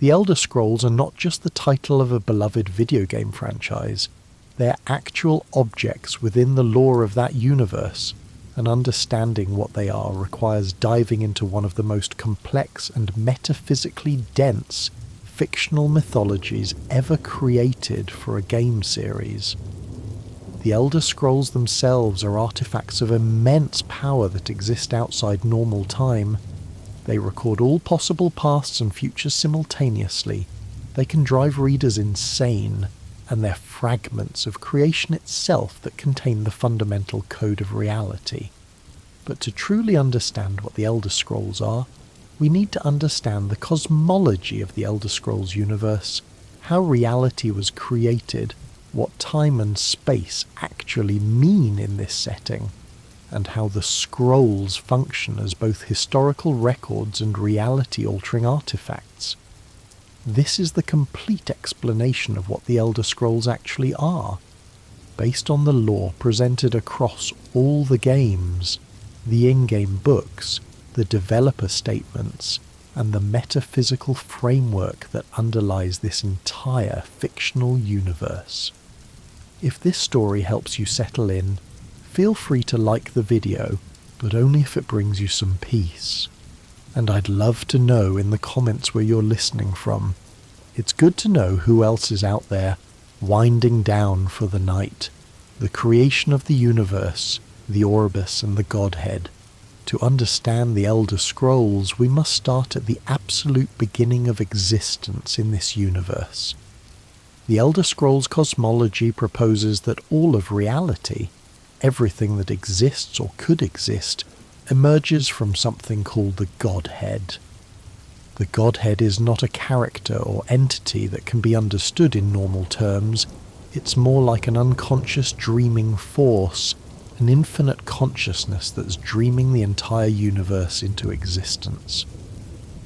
The Elder Scrolls are not just the title of a beloved video game franchise, they're actual objects within the lore of that universe, and understanding what they are requires diving into one of the most complex and metaphysically dense fictional mythologies ever created for a game series. The Elder Scrolls themselves are artifacts of immense power that exist outside normal time. They record all possible pasts and futures simultaneously. They can drive readers insane, and they're fragments of creation itself that contain the fundamental code of reality. But to truly understand what the Elder Scrolls are, we need to understand the cosmology of the Elder Scrolls universe, how reality was created, what time and space actually mean in this setting, and how the scrolls function as both historical records and reality-altering artifacts. This is the complete explanation of what the Elder Scrolls actually are, based on the lore presented across all the games, the in-game books, the developer statements, and the metaphysical framework that underlies this entire fictional universe. If this story helps you settle in, feel free to like the video, but only if it brings you some peace. And I'd love to know in the comments where you're listening from. It's good to know who else is out there, winding down for the night, the creation of the universe, the Orbis and the Godhead. To understand the Elder Scrolls, we must start at the absolute beginning of existence in this universe. The Elder Scrolls cosmology proposes that all of reality, everything that exists or could exist, emerges from something called the Godhead. The Godhead is not a character or entity that can be understood in normal terms. It's more like an unconscious dreaming force, an infinite consciousness that's dreaming the entire universe into existence.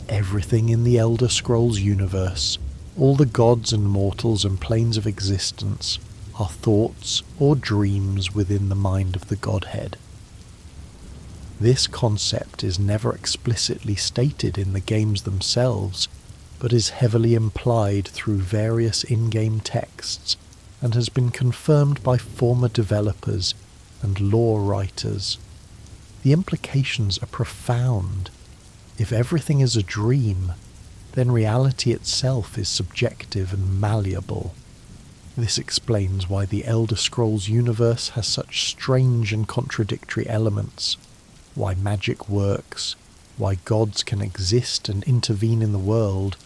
Everything in the Elder Scrolls universe, all the gods and mortals and planes of existence, are thoughts or dreams within the mind of the Godhead. This concept is never explicitly stated in the games themselves, but is heavily implied through various in-game texts, and has been confirmed by former developers and lore writers. The implications are profound. If everything is a dream, then reality itself is subjective and malleable. This explains why the Elder Scrolls universe has such strange and contradictory elements, why magic works, why gods can exist and intervene in the world,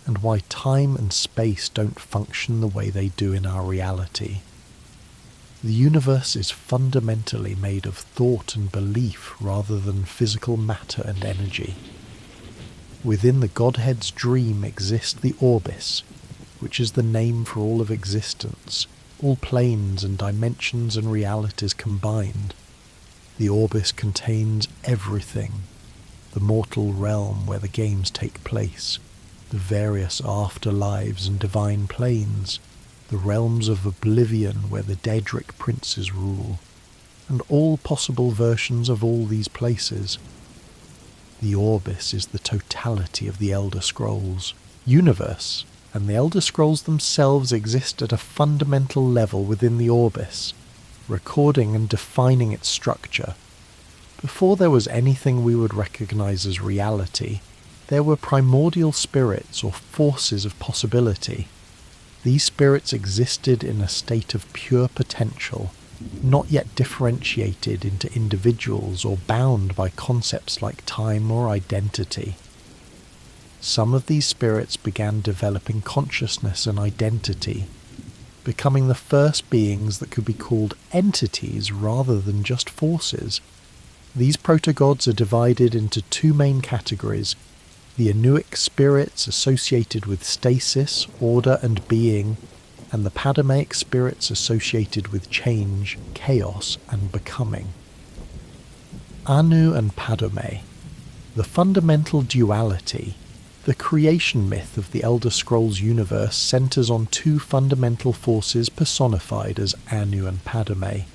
and why time and space don't function the way they do in our reality. The universe is fundamentally made of thought and belief rather than physical matter and energy. Within the Godhead's dream exists the Orbis, which is the name for all of existence, all planes and dimensions and realities combined. The Orbis contains everything: the mortal realm where the games take place, the various afterlives and divine planes, the realms of oblivion where the Daedric princes rule, and all possible versions of all these places. The Orbis is the totality of the Elder Scrolls universe, and the Elder Scrolls themselves exist at a fundamental level within the Orbis, recording and defining its structure. Before there was anything we would recognize as reality, there were primordial spirits or forces of possibility. These spirits existed in a state of pure potential, not yet differentiated into individuals or bound by concepts like time or identity. Some of these spirits began developing consciousness and identity, becoming the first beings that could be called entities rather than just forces. These proto-gods are divided into two main categories: the Anuic spirits associated with stasis, order and being, and the Padamaic spirits associated with change, chaos and becoming. Anu and Padome, the fundamental duality. The creation myth of the Elder Scrolls universe centers on two fundamental forces personified as Anu and Padome.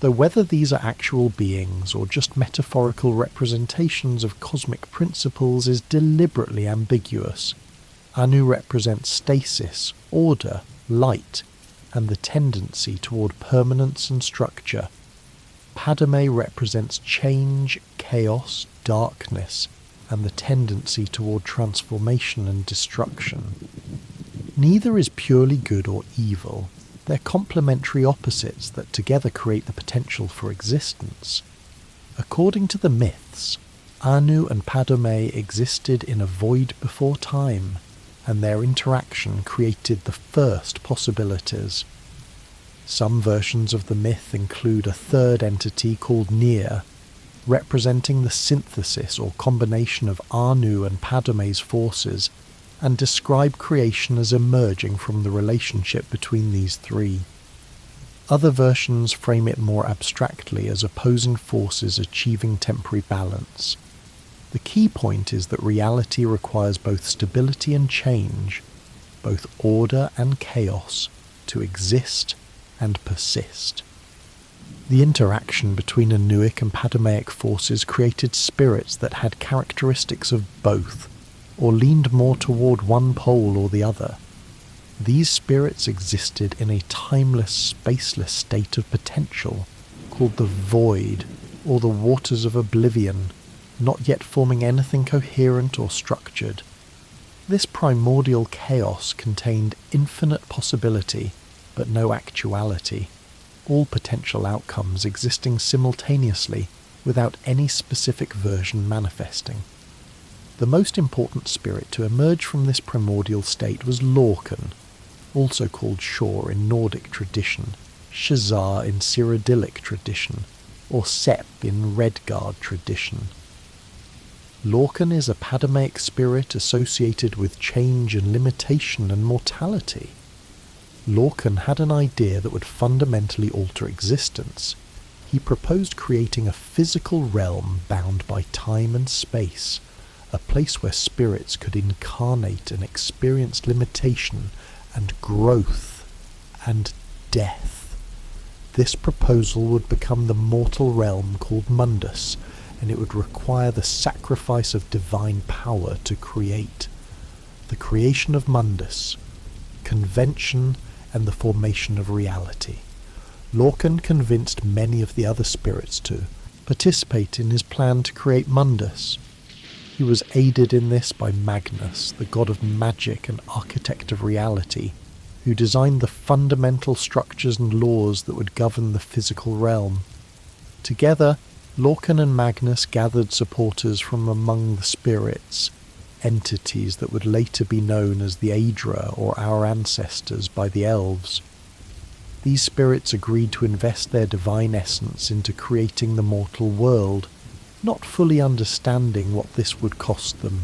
Though whether these are actual beings or just metaphorical representations of cosmic principles is deliberately ambiguous. Anu represents stasis, order, light, and the tendency toward permanence and structure. Padme represents change, chaos, darkness, and the tendency toward transformation and destruction. Neither is purely good or evil. They're complementary opposites that together create the potential for existence. According to the myths, Anu and Padme existed in a void before time, and their interaction created the first possibilities. Some versions of the myth include a third entity called Nier, representing the synthesis or combination of Anu and Padme's forces, and describe creation as emerging from the relationship between these three. Other versions frame it more abstractly as opposing forces achieving temporary balance. The key point is that reality requires both stability and change, both order and chaos, to exist and persist. The interaction between Anuic and Padmaic forces created spirits that had characteristics of both, or leaned more toward one pole or the other. These spirits existed in a timeless, spaceless state of potential, called the Void, or the Waters of Oblivion, not yet forming anything coherent or structured. This primordial chaos contained infinite possibility, but no actuality, all potential outcomes existing simultaneously without any specific version manifesting. The most important spirit to emerge from this primordial state was Lorcan, also called Shor in Nordic tradition, Shazar in Cyrodiilic tradition, or Sep in Redguard tradition. Lorcan is a Padmaic spirit associated with change and limitation and mortality. Lorcan had an idea that would fundamentally alter existence. He proposed creating a physical realm bound by time and space, a place where spirits could incarnate and experience limitation and growth and death. This proposal would become the mortal realm called Mundus, and it would require the sacrifice of divine power to create. The creation of Mundus, convention, and the formation of reality. Lorcan convinced many of the other spirits to participate in his plan to create Mundus. He was aided in this by Magnus, the god of magic and architect of reality, who designed the fundamental structures and laws that would govern the physical realm. Together, Lorcan and Magnus gathered supporters from among the spirits, entities that would later be known as the Aedra or our ancestors by the elves. These spirits agreed to invest their divine essence into creating the mortal world, not fully understanding what this would cost them.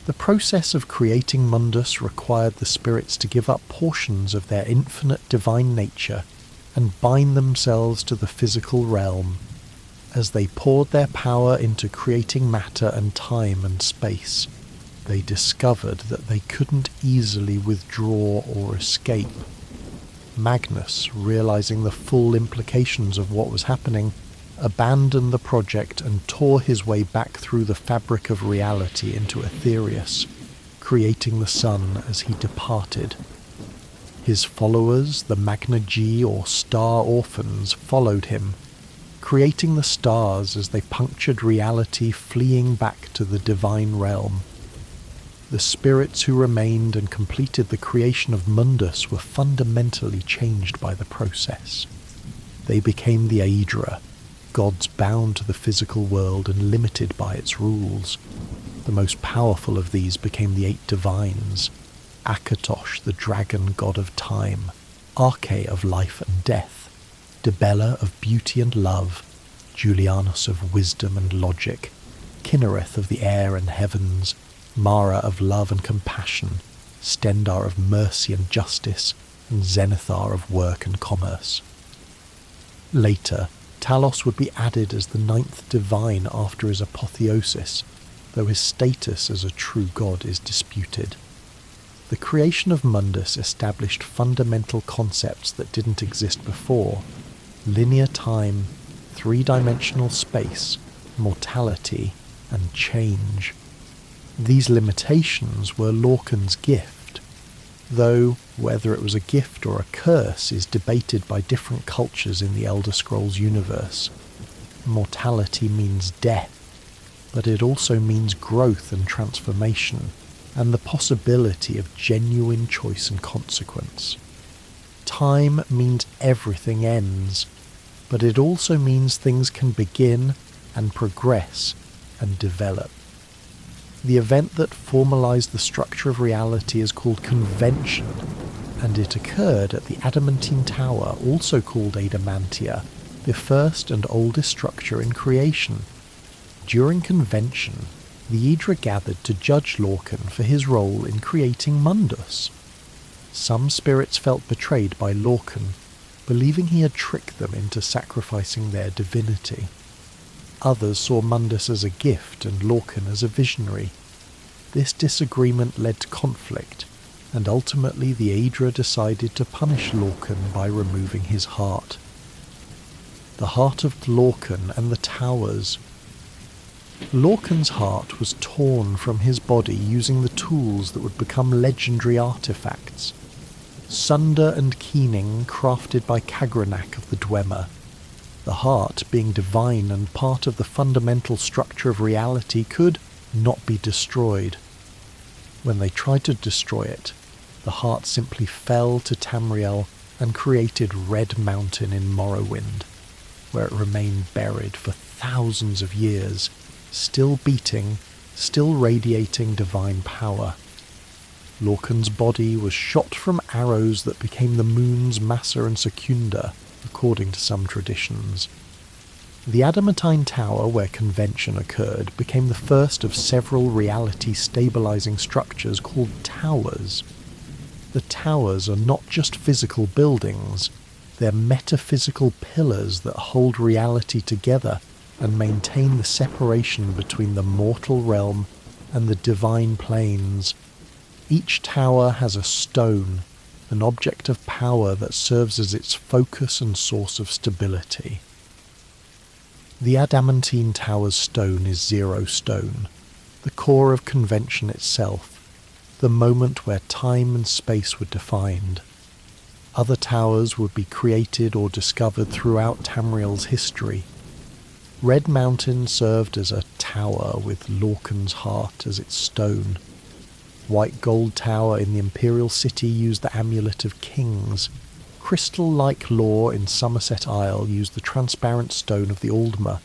The process of creating Mundus required the spirits to give up portions of their infinite divine nature and bind themselves to the physical realm. As they poured their power into creating matter and time and space, they discovered that they couldn't easily withdraw or escape. Magnus, realizing the full implications of what was happening, abandoned the project and tore his way back through the fabric of reality into Aetherius, creating the sun as he departed. His followers, the Magna-G or Star Orphans, followed him, creating the stars as they punctured reality, fleeing back to the divine realm. The spirits who remained and completed the creation of Mundus were fundamentally changed by the process. They became the Aedra, gods bound to the physical world and limited by its rules. The most powerful of these became the 8 divines: Akatosh, the dragon god of time; Arche of life and death; Dibella of beauty and love; Julianus of wisdom and logic; Kinnereth of the air and heavens; Mara of love and compassion; Stendar of mercy and justice; and Zenithar of work and commerce. Later, Talos would be added as the 9th divine after his apotheosis, though his status as a true god is disputed. The creation of Mundus established fundamental concepts that didn't exist before: linear time, 3-dimensional space, mortality, and change. These limitations were Lorcan's gift, though whether it was a gift or a curse is debated by different cultures in the Elder Scrolls universe. Mortality means death, but it also means growth and transformation, and the possibility of genuine choice and consequence. Time means everything ends, but it also means things can begin and progress and develop. The event that formalized the structure of reality is called convention, and it occurred at the Adamantine Tower, also called Adamantia, the first and oldest structure in creation. During convention, the Aedra gathered to judge Lorcan for his role in creating Mundus. Some spirits felt betrayed by Lorcan, believing he had tricked them into sacrificing their divinity. Others saw Mundus as a gift and Lorcan as a visionary. This disagreement led to conflict, and ultimately the Aedra decided to punish Lorcan by removing his heart. The heart of Lorcan and the towers. Lorcan's heart was torn from his body using the tools that would become legendary artifacts. Sunder and Keening, crafted by Kagranak of the Dwemer. The heart, being divine and part of the fundamental structure of reality, could not be destroyed. When they tried to destroy it, the heart simply fell to Tamriel and created Red Mountain in Morrowind, where it remained buried for thousands of years, still beating, still radiating divine power. Lorcan's body was shot from arrows that became the moons Massa and Secunda, according to some traditions. The Adamantine Tower, where convention occurred, became the first of several reality-stabilizing structures called towers. The towers are not just physical buildings, they're metaphysical pillars that hold reality together and maintain the separation between the mortal realm and the divine planes. Each tower has a stone, an object of power that serves as its focus and source of stability. The Adamantine Tower's stone is Zero Stone, the core of convention itself, the moment where time and space were defined. Other towers would be created or discovered throughout Tamriel's history. Red Mountain served as a tower with Lorcan's heart as its stone. White Gold Tower in the Imperial City used the Amulet of Kings. Crystal-like Lore in Somerset Isle used the transparent stone of the Aldmer.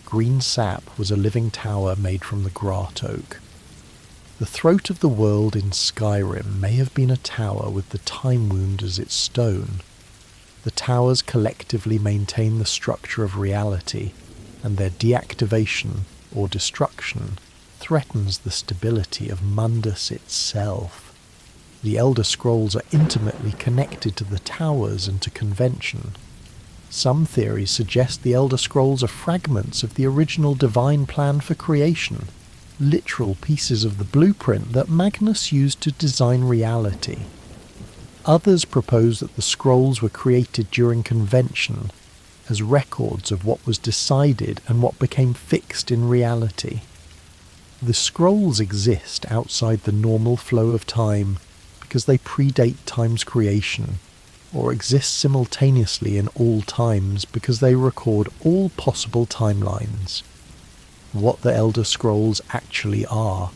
Green Sap was a living tower made from the Grat Oak. The Throat of the World in Skyrim may have been a tower with the Time Wound as its stone. The towers collectively maintain the structure of reality, and their deactivation or destruction threatens the stability of Mundus itself. The Elder Scrolls are intimately connected to the towers and to convention. Some theories suggest the Elder Scrolls are fragments of the original divine plan for creation, literal pieces of the blueprint that Magnus used to design reality. Others propose that the scrolls were created during convention as records of what was decided and what became fixed in reality. The scrolls exist outside the normal flow of time because they predate time's creation, or exist simultaneously in all times because they record all possible timelines. What the Elder Scrolls actually are: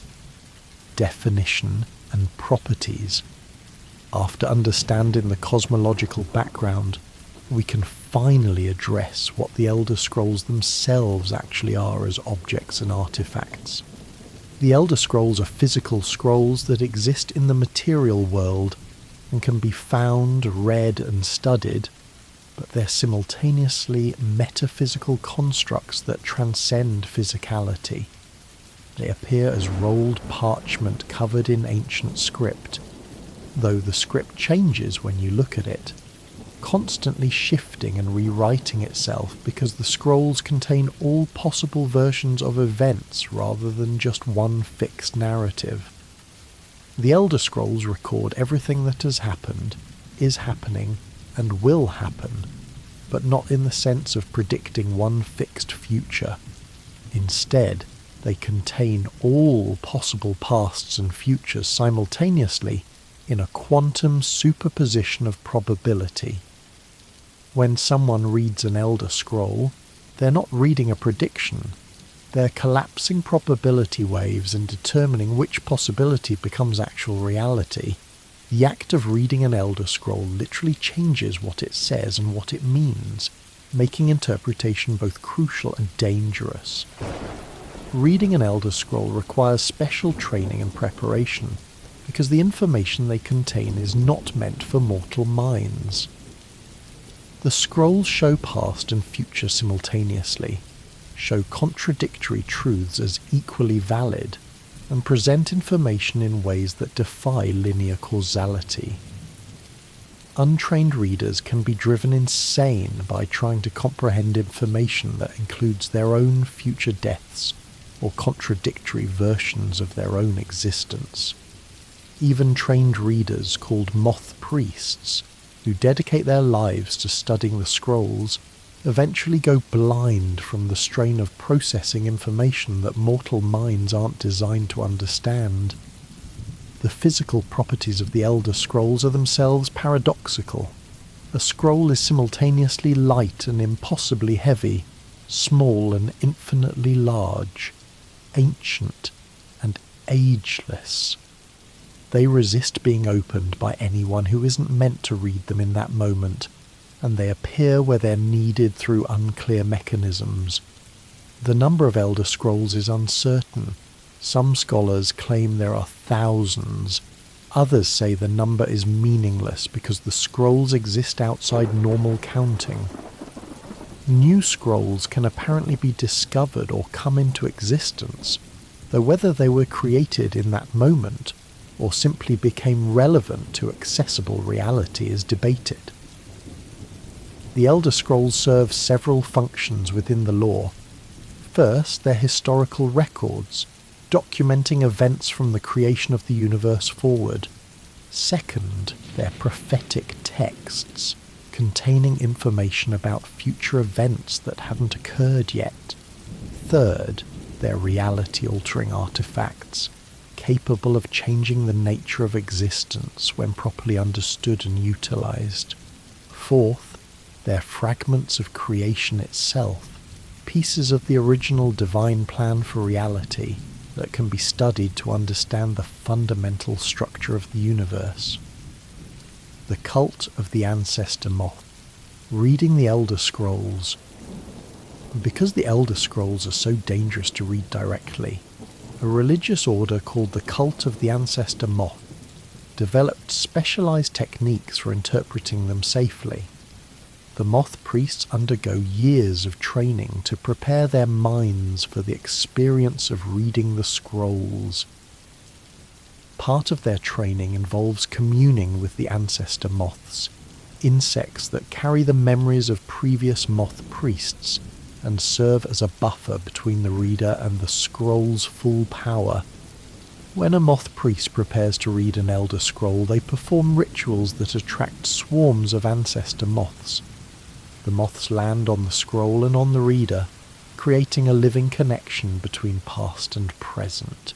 definition and properties. After understanding the cosmological background, we can finally address what the Elder Scrolls themselves actually are as objects and artifacts. The Elder Scrolls are physical scrolls that exist in the material world and can be found, read and studied, but they're simultaneously metaphysical constructs that transcend physicality. They appear as rolled parchment covered in ancient script, though the script changes when you look at it, constantly shifting and rewriting itself because the scrolls contain all possible versions of events rather than just one fixed narrative. The Elder Scrolls record everything that has happened, is happening, and will happen, but not in the sense of predicting one fixed future. Instead, They contain all possible pasts and futures simultaneously in a quantum superposition of probability. When someone reads an Elder Scroll, they're not reading a prediction. They're collapsing probability waves and determining which possibility becomes actual reality. The act of reading an Elder Scroll literally changes what it says and what it means, making interpretation both crucial and dangerous. Reading an Elder Scroll requires special training and preparation, because the information they contain is not meant for mortal minds. The scrolls show past and future simultaneously, show contradictory truths as equally valid, and present information in ways that defy linear causality. Untrained readers can be driven insane by trying to comprehend information that includes their own future deaths or contradictory versions of their own existence. Even trained readers called moth priests, who dedicate their lives to studying the scrolls, eventually go blind from the strain of processing information that mortal minds aren't designed to understand. The physical properties of the Elder Scrolls are themselves paradoxical. A scroll is simultaneously light and impossibly heavy, small and infinitely large, ancient and ageless. They resist being opened by anyone who isn't meant to read them in that moment, and they appear where they're needed through unclear mechanisms. The number of Elder Scrolls is uncertain. Some scholars claim there are thousands. Others say the number is meaningless because the scrolls exist outside normal counting. New scrolls can apparently be discovered or come into existence, though whether they were created in that moment or simply became relevant to accessible reality is debated. The Elder Scrolls serve several functions within the lore. First, they're historical records, documenting events from the creation of the universe forward. Second, they're prophetic texts, containing information about future events that haven't occurred yet. Third, they're reality-altering artifacts, capable of changing the nature of existence when properly understood and utilized. Fourth, they're fragments of creation itself, pieces of the original divine plan for reality that can be studied to understand the fundamental structure of the universe. The cult of the ancestor moth. Reading the Elder Scrolls. Because the Elder Scrolls are so dangerous to read directly, a religious order called the Cult of the Ancestor Moth developed specialized techniques for interpreting them safely. The moth priests undergo years of training to prepare their minds for the experience of reading the scrolls. Part of their training involves communing with the ancestor moths, insects that carry the memories of previous moth priests and serve as a buffer between the reader and the scroll's full power. When a moth priest prepares to read an Elder Scroll, they perform rituals that attract swarms of ancestor moths. The moths land on the scroll and on the reader, creating a living connection between past and present.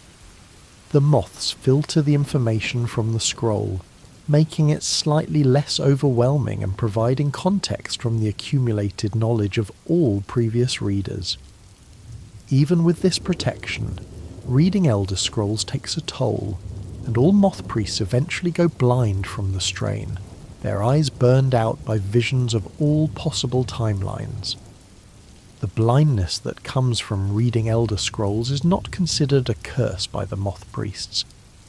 The moths filter the information from the scroll, making it slightly less overwhelming and providing context from the accumulated knowledge of all previous readers. Even with this protection, reading Elder Scrolls takes a toll, and all moth priests eventually go blind from the strain, their eyes burned out by visions of all possible timelines. The blindness that comes from reading Elder Scrolls is not considered a curse by the moth priests,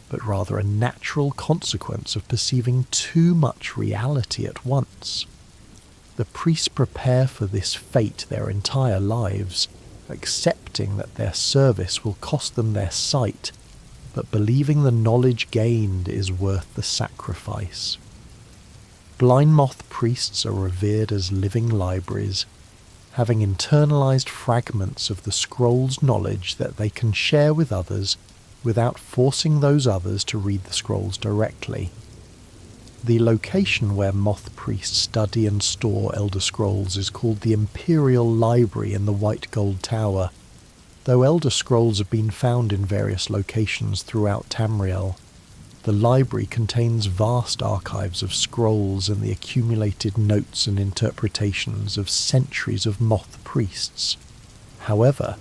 but rather a natural consequence of perceiving too much reality at once. The priests prepare for this fate their entire lives, accepting that their service will cost them their sight, but believing the knowledge gained is worth the sacrifice. Blind moth priests are revered as living libraries, having internalized fragments of the scroll's knowledge that they can share with others without forcing those others to read the scrolls directly. The location where moth priests study and store Elder Scrolls is called the Imperial Library in the White Gold Tower. Though Elder Scrolls have been found in various locations throughout Tamriel, the library contains vast archives of scrolls and the accumulated notes and interpretations of centuries of moth priests. However,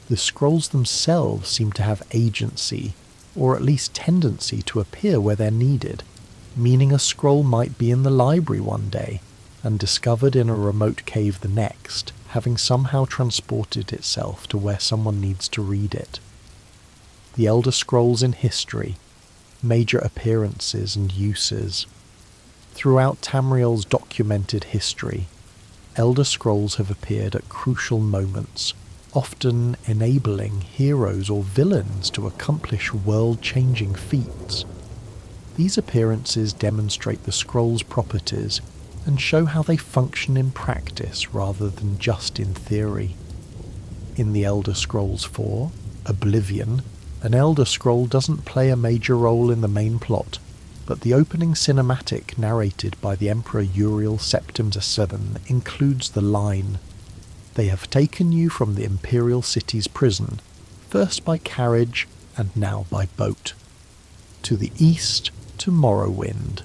the scrolls themselves seem to have agency, or at least tendency to appear where they're needed, meaning a scroll might be in the library one day and discovered in a remote cave the next, having somehow transported itself to where someone needs to read it. The Elder Scrolls in history, major appearances and uses. Throughout Tamriel's documented history, Elder Scrolls have appeared at crucial moments, often enabling heroes or villains to accomplish world-changing feats. These appearances demonstrate the scroll's properties and show how they function in practice rather than just in theory. In the Elder Scrolls 4, Oblivion, an Elder Scroll doesn't play a major role in the main plot, but the opening cinematic narrated by the Emperor Uriel Septimus VII includes the line, "They have taken you from the Imperial City's prison, first by carriage and now by boat, to the east to Morrowind."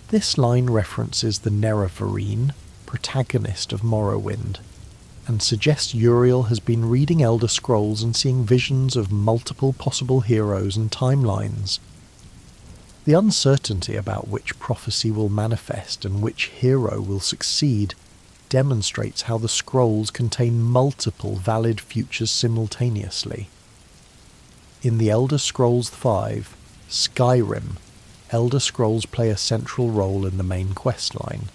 This line references the Nerevarine, protagonist of Morrowind, and suggests Uriel has been reading Elder Scrolls and seeing visions of multiple possible heroes and timelines. The uncertainty about which prophecy will manifest and which hero will succeed demonstrates how the scrolls contain multiple valid futures simultaneously. In the Elder Scrolls V, Skyrim, Elder Scrolls play a central role in the main questline.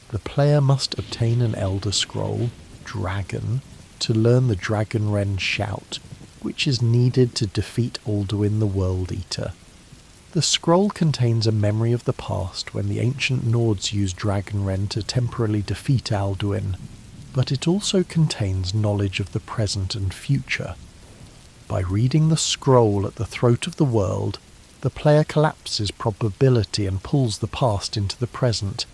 The player must obtain an Elder Scroll, Dragon, to learn the Dragonren shout, which is needed to defeat Alduin the World Eater. The scroll contains a memory of the past when the ancient Nords used Dragonren to temporarily defeat Alduin, but it also contains knowledge of the present and future. By reading the scroll at the throat of the world, the player collapses probability and pulls the past into the present,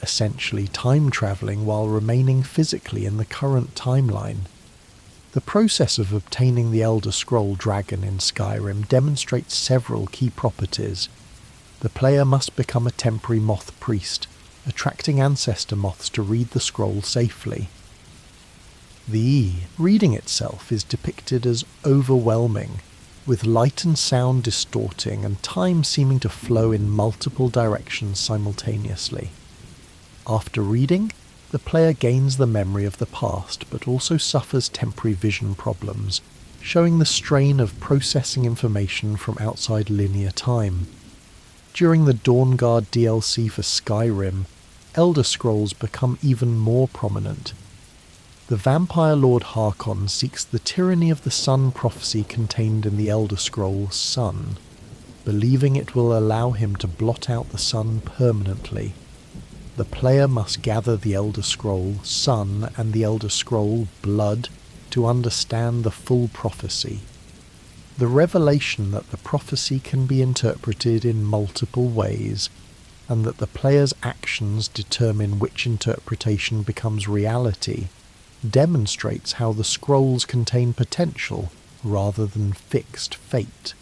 essentially time-travelling while remaining physically in the current timeline. The process of obtaining the Elder Scroll Dragon in Skyrim demonstrates several key properties. The player must become a temporary moth priest, attracting ancestor moths to read the scroll safely. The reading itself is depicted as overwhelming, with light and sound distorting and time seeming to flow in multiple directions simultaneously. After reading, the player gains the memory of the past but also suffers temporary vision problems, showing the strain of processing information from outside linear time. During the Dawnguard DLC for Skyrim, Elder Scrolls become even more prominent. The vampire lord Harkon seeks the tyranny of the sun prophecy contained in the Elder Scroll Sun, believing it will allow him to blot out the sun permanently. The player must gather the Elder Scroll Sun and the Elder Scroll Blood to understand the full prophecy. The revelation that the prophecy can be interpreted in multiple ways, and that the player's actions determine which interpretation becomes reality, demonstrates how the scrolls contain potential rather than fixed fate.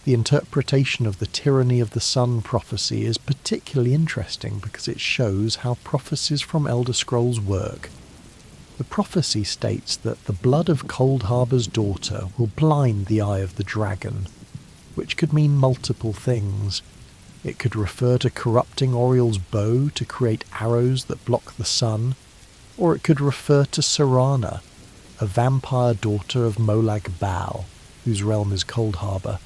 The interpretation of the tyranny of the sun prophecy is particularly interesting because it shows how prophecies from Elder Scrolls work. The prophecy states that the blood of Cold Harbour's daughter will blind the eye of the dragon, which could mean multiple things. It could refer to corrupting Oriel's bow to create arrows that block the sun, or it could refer to Serana, a vampire daughter of Molag Bal, whose realm is Cold Harbour,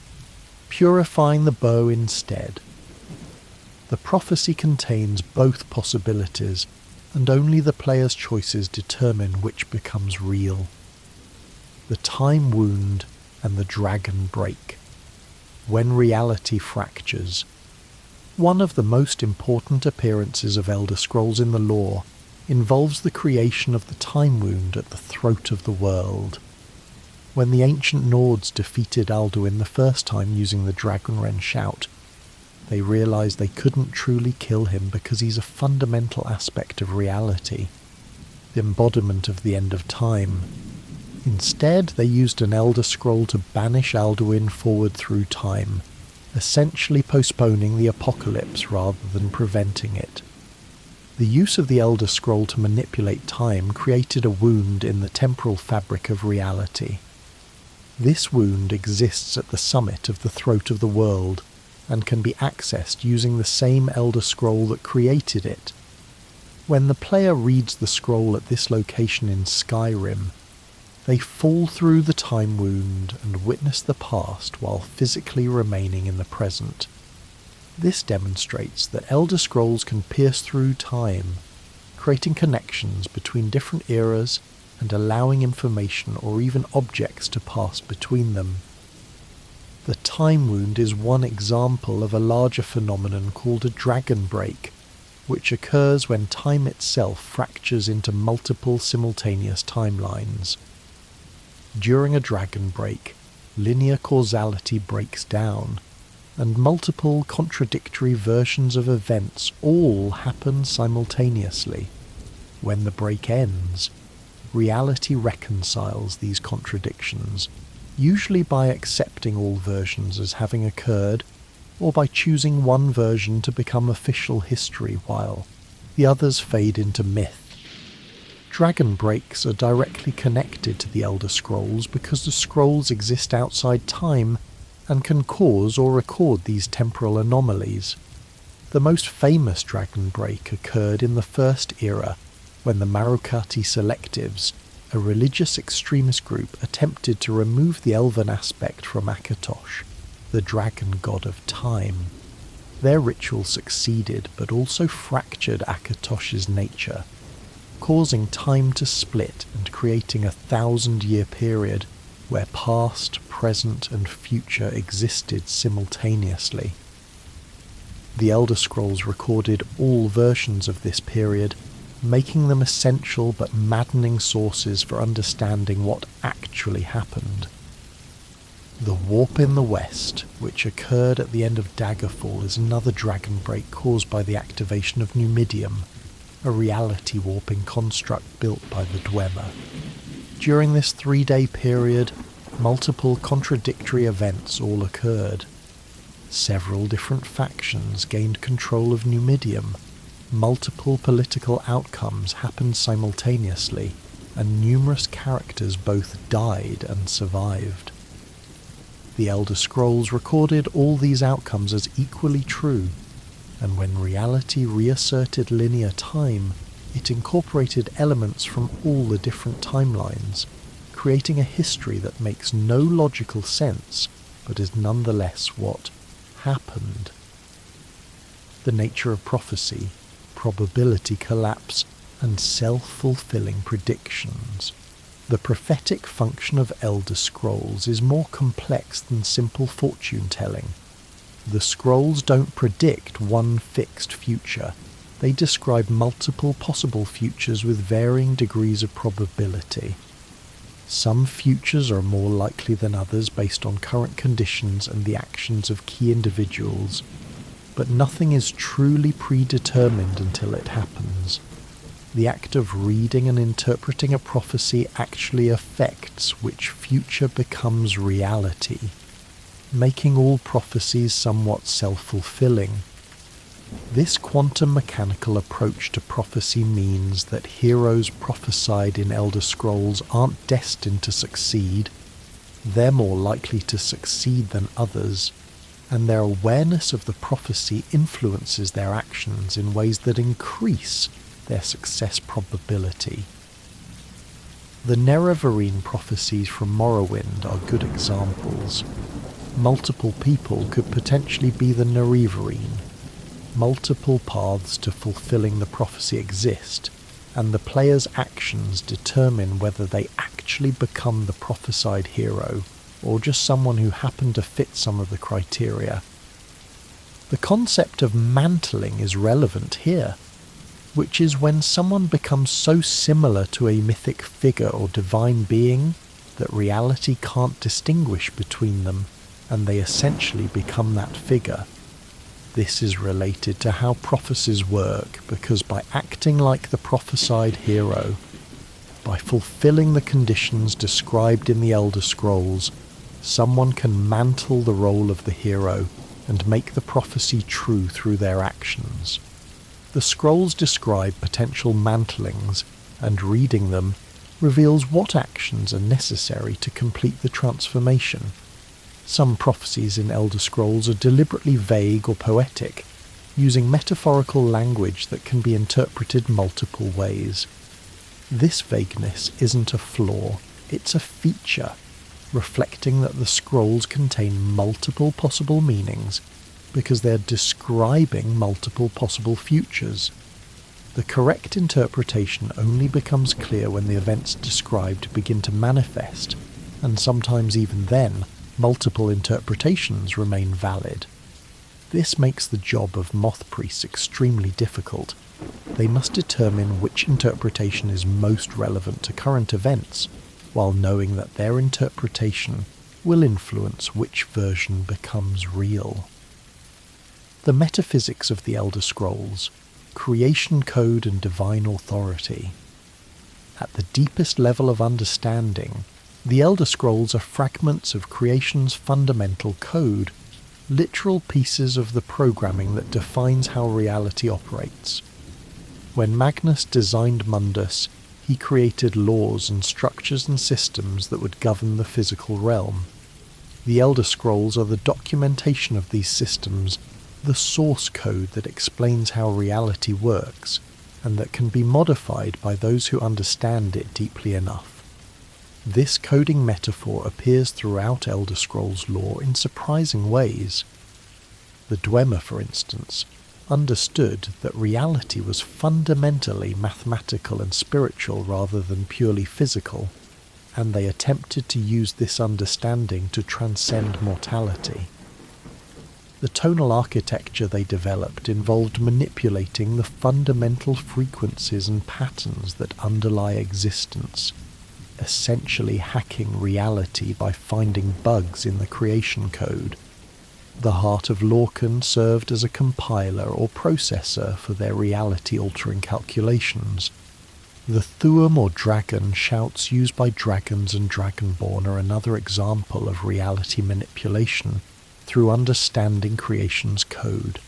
purifying the bow instead. The prophecy contains both possibilities, and only the player's choices determine which becomes real. The time wound and the dragon break. When reality fractures. One of the most important appearances of Elder Scrolls in the lore involves the creation of the time wound at the throat of the world. When the ancient Nords defeated Alduin the first time using the Dragonren shout, they realised they couldn't truly kill him because he's a fundamental aspect of reality, the embodiment of the end of time. Instead, they used an Elder Scroll to banish Alduin forward through time, essentially postponing the apocalypse rather than preventing it. The use of the Elder Scroll to manipulate time created a wound in the temporal fabric of reality. This wound exists at the summit of the throat of the world, and can be accessed using the same Elder Scroll that created it. When the player reads the scroll at this location in Skyrim, they fall through the time wound and witness the past while physically remaining in the present. This demonstrates that Elder Scrolls can pierce through time, creating connections between different eras and allowing information or even objects to pass between them. The time wound is one example of a larger phenomenon called a dragon break, which occurs when time itself fractures into multiple simultaneous timelines. During a dragon break, linear causality breaks down, and multiple contradictory versions of events all happen simultaneously. When the break ends, reality reconciles these contradictions, usually by accepting all versions as having occurred, or by choosing one version to become official history while the others fade into myth. Dragon breaks are directly connected to the Elder Scrolls because the scrolls exist outside time and can cause or record these temporal anomalies. The most famous dragon break occurred in the First Era, when the Marukati Selectives, a religious extremist group, attempted to remove the elven aspect from Akatosh, the dragon god of time. Their ritual succeeded, but also fractured Akatosh's nature, causing time to split and creating a 1,000-year period where past, present and future existed simultaneously. The Elder Scrolls recorded all versions of this period, making them essential but maddening sources for understanding what actually happened. The Warp in the West, which occurred at the end of Daggerfall, is another dragon break caused by the activation of Numidium, a reality warping construct built by the Dwemer. During this 3-day period, multiple contradictory events all occurred. Several different factions gained control of Numidium, multiple political outcomes happened simultaneously, and numerous characters both died and survived. The Elder Scrolls recorded all these outcomes as equally true, and when reality reasserted linear time, it incorporated elements from all the different timelines, creating a history that makes no logical sense, but is nonetheless what happened. The nature of prophecy, probability collapse, and self-fulfilling predictions. The prophetic function of Elder Scrolls is more complex than simple fortune-telling. The scrolls don't predict one fixed future. They describe multiple possible futures with varying degrees of probability. Some futures are more likely than others based on current conditions and the actions of key individuals, but nothing is truly predetermined until it happens. The act of reading and interpreting a prophecy actually affects which future becomes reality, making all prophecies somewhat self-fulfilling. This quantum mechanical approach to prophecy means that heroes prophesied in Elder Scrolls aren't destined to succeed. They're more likely to succeed than others, and their awareness of the prophecy influences their actions in ways that increase their success probability. The Nerevarine prophecies from Morrowind are good examples. Multiple people could potentially be the Nerevarine. Multiple paths to fulfilling the prophecy exist, and the player's actions determine whether they actually become the prophesied hero, or just someone who happened to fit some of the criteria. The concept of mantling is relevant here, which is when someone becomes so similar to a mythic figure or divine being that reality can't distinguish between them, and they essentially become that figure. This is related to how prophecies work, because by acting like the prophesied hero, by fulfilling the conditions described in the Elder Scrolls, someone can mantle the role of the hero and make the prophecy true through their actions. The scrolls describe potential mantlings, and reading them reveals what actions are necessary to complete the transformation. Some prophecies in Elder Scrolls are deliberately vague or poetic, using metaphorical language that can be interpreted multiple ways. This vagueness isn't a flaw, it's a feature, reflecting that the scrolls contain multiple possible meanings because they're describing multiple possible futures. The correct interpretation only becomes clear when the events described begin to manifest, and sometimes even then, multiple interpretations remain valid. This makes the job of moth priests extremely difficult. They must determine which interpretation is most relevant to current events, while knowing that their interpretation will influence which version becomes real. The metaphysics of the Elder Scrolls, creation code and divine authority. At the deepest level of understanding, the Elder Scrolls are fragments of creation's fundamental code, literal pieces of the programming that defines how reality operates. When Magnus designed Mundus, he created laws and structures and systems that would govern the physical realm. The Elder Scrolls are the documentation of these systems, the source code that explains how reality works, and that can be modified by those who understand it deeply enough. This coding metaphor appears throughout Elder Scrolls lore in surprising ways. The Dwemer, for instance, understood that reality was fundamentally mathematical and spiritual rather than purely physical, and they attempted to use this understanding to transcend mortality. The tonal architecture they developed involved manipulating the fundamental frequencies and patterns that underlie existence, essentially hacking reality by finding bugs in the creation code. The Heart of Lorcan served as a compiler or processor for their reality-altering calculations. The Thuum or dragon shouts used by dragons and Dragonborn are another example of reality manipulation through understanding creation's code.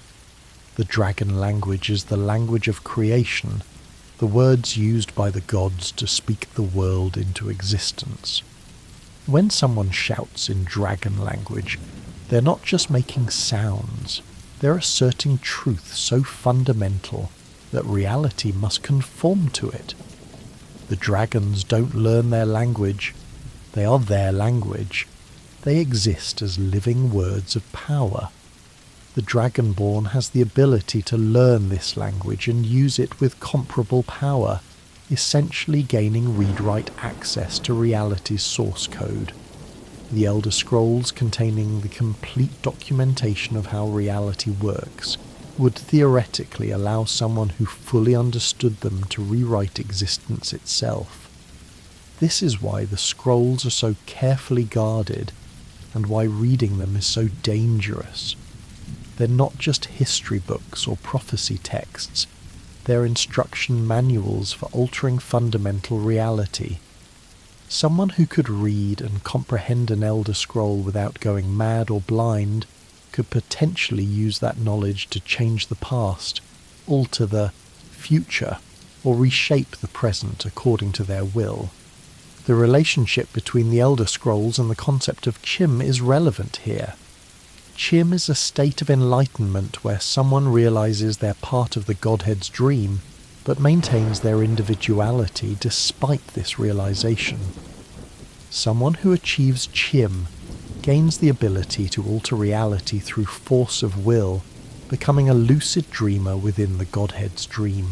The dragon language is the language of creation, the words used by the gods to speak the world into existence. When someone shouts in dragon language, they're not just making sounds, they're asserting truth so fundamental that reality must conform to it. The dragons don't learn their language, they are their language. They exist as living words of power. The Dragonborn has the ability to learn this language and use it with comparable power, essentially gaining read-write access to reality's source code. The Elder Scrolls, containing the complete documentation of how reality works, would theoretically allow someone who fully understood them to rewrite existence itself. This is why the scrolls are so carefully guarded, and why reading them is so dangerous. They're not just history books or prophecy texts, they're instruction manuals for altering fundamental reality. Someone who could read and comprehend an Elder Scroll without going mad or blind could potentially use that knowledge to change the past, alter the future, or reshape the present according to their will. The relationship between the Elder Scrolls and the concept of Chim is relevant here. Chim is a state of enlightenment where someone realizes they're part of the Godhead's dream, but maintains their individuality despite this realization. Someone who achieves Chim gains the ability to alter reality through force of will, becoming a lucid dreamer within the Godhead's dream.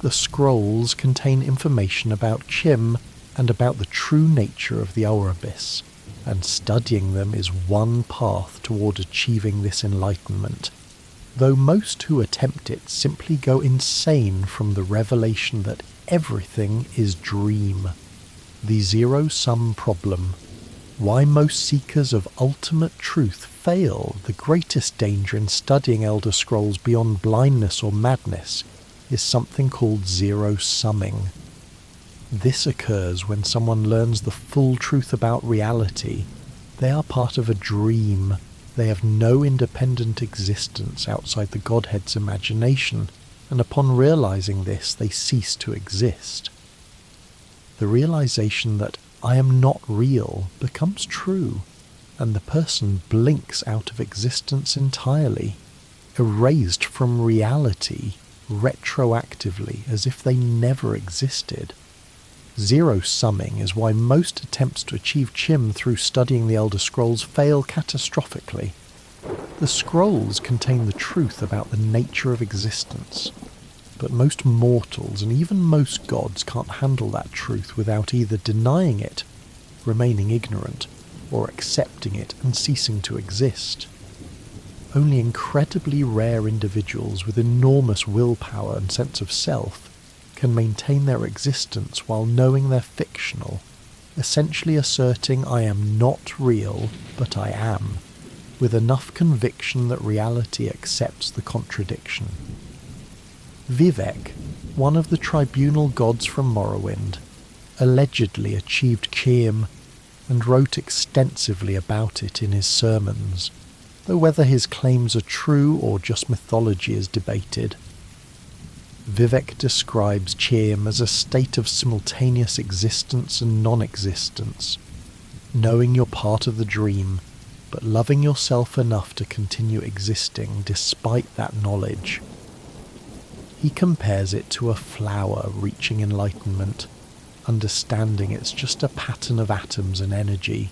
The scrolls contain information about Chim and about the true nature of the Aurabis, and studying them is one path toward achieving this enlightenment, though most who attempt it simply go insane from the revelation that everything is dream. The zero-sum problem. Why most seekers of ultimate truth fail. The greatest danger in studying Elder Scrolls beyond blindness or madness is something called zero-summing. This occurs when someone learns the full truth about reality. They are part of a dream. They have no independent existence outside the Godhead's imagination, and upon realizing this, they cease to exist. The realization that I am not real becomes true, and the person blinks out of existence entirely, erased from reality retroactively as if they never existed. Zero-summing is why most attempts to achieve Chim through studying the Elder Scrolls fail catastrophically. The scrolls contain the truth about the nature of existence, but most mortals and even most gods can't handle that truth without either denying it, remaining ignorant, or accepting it and ceasing to exist. Only incredibly rare individuals with enormous willpower and sense of self can maintain their existence while knowing they're fictional, essentially asserting I am not real, but I am, with enough conviction that reality accepts the contradiction. Vivek, one of the tribunal gods from Morrowind, allegedly achieved Chim and wrote extensively about it in his sermons, though whether his claims are true or just mythology is debated. Vivek describes Chim as a state of simultaneous existence and non-existence, knowing you're part of the dream, but loving yourself enough to continue existing despite that knowledge. He compares it to a flower reaching enlightenment, understanding it's just a pattern of atoms and energy,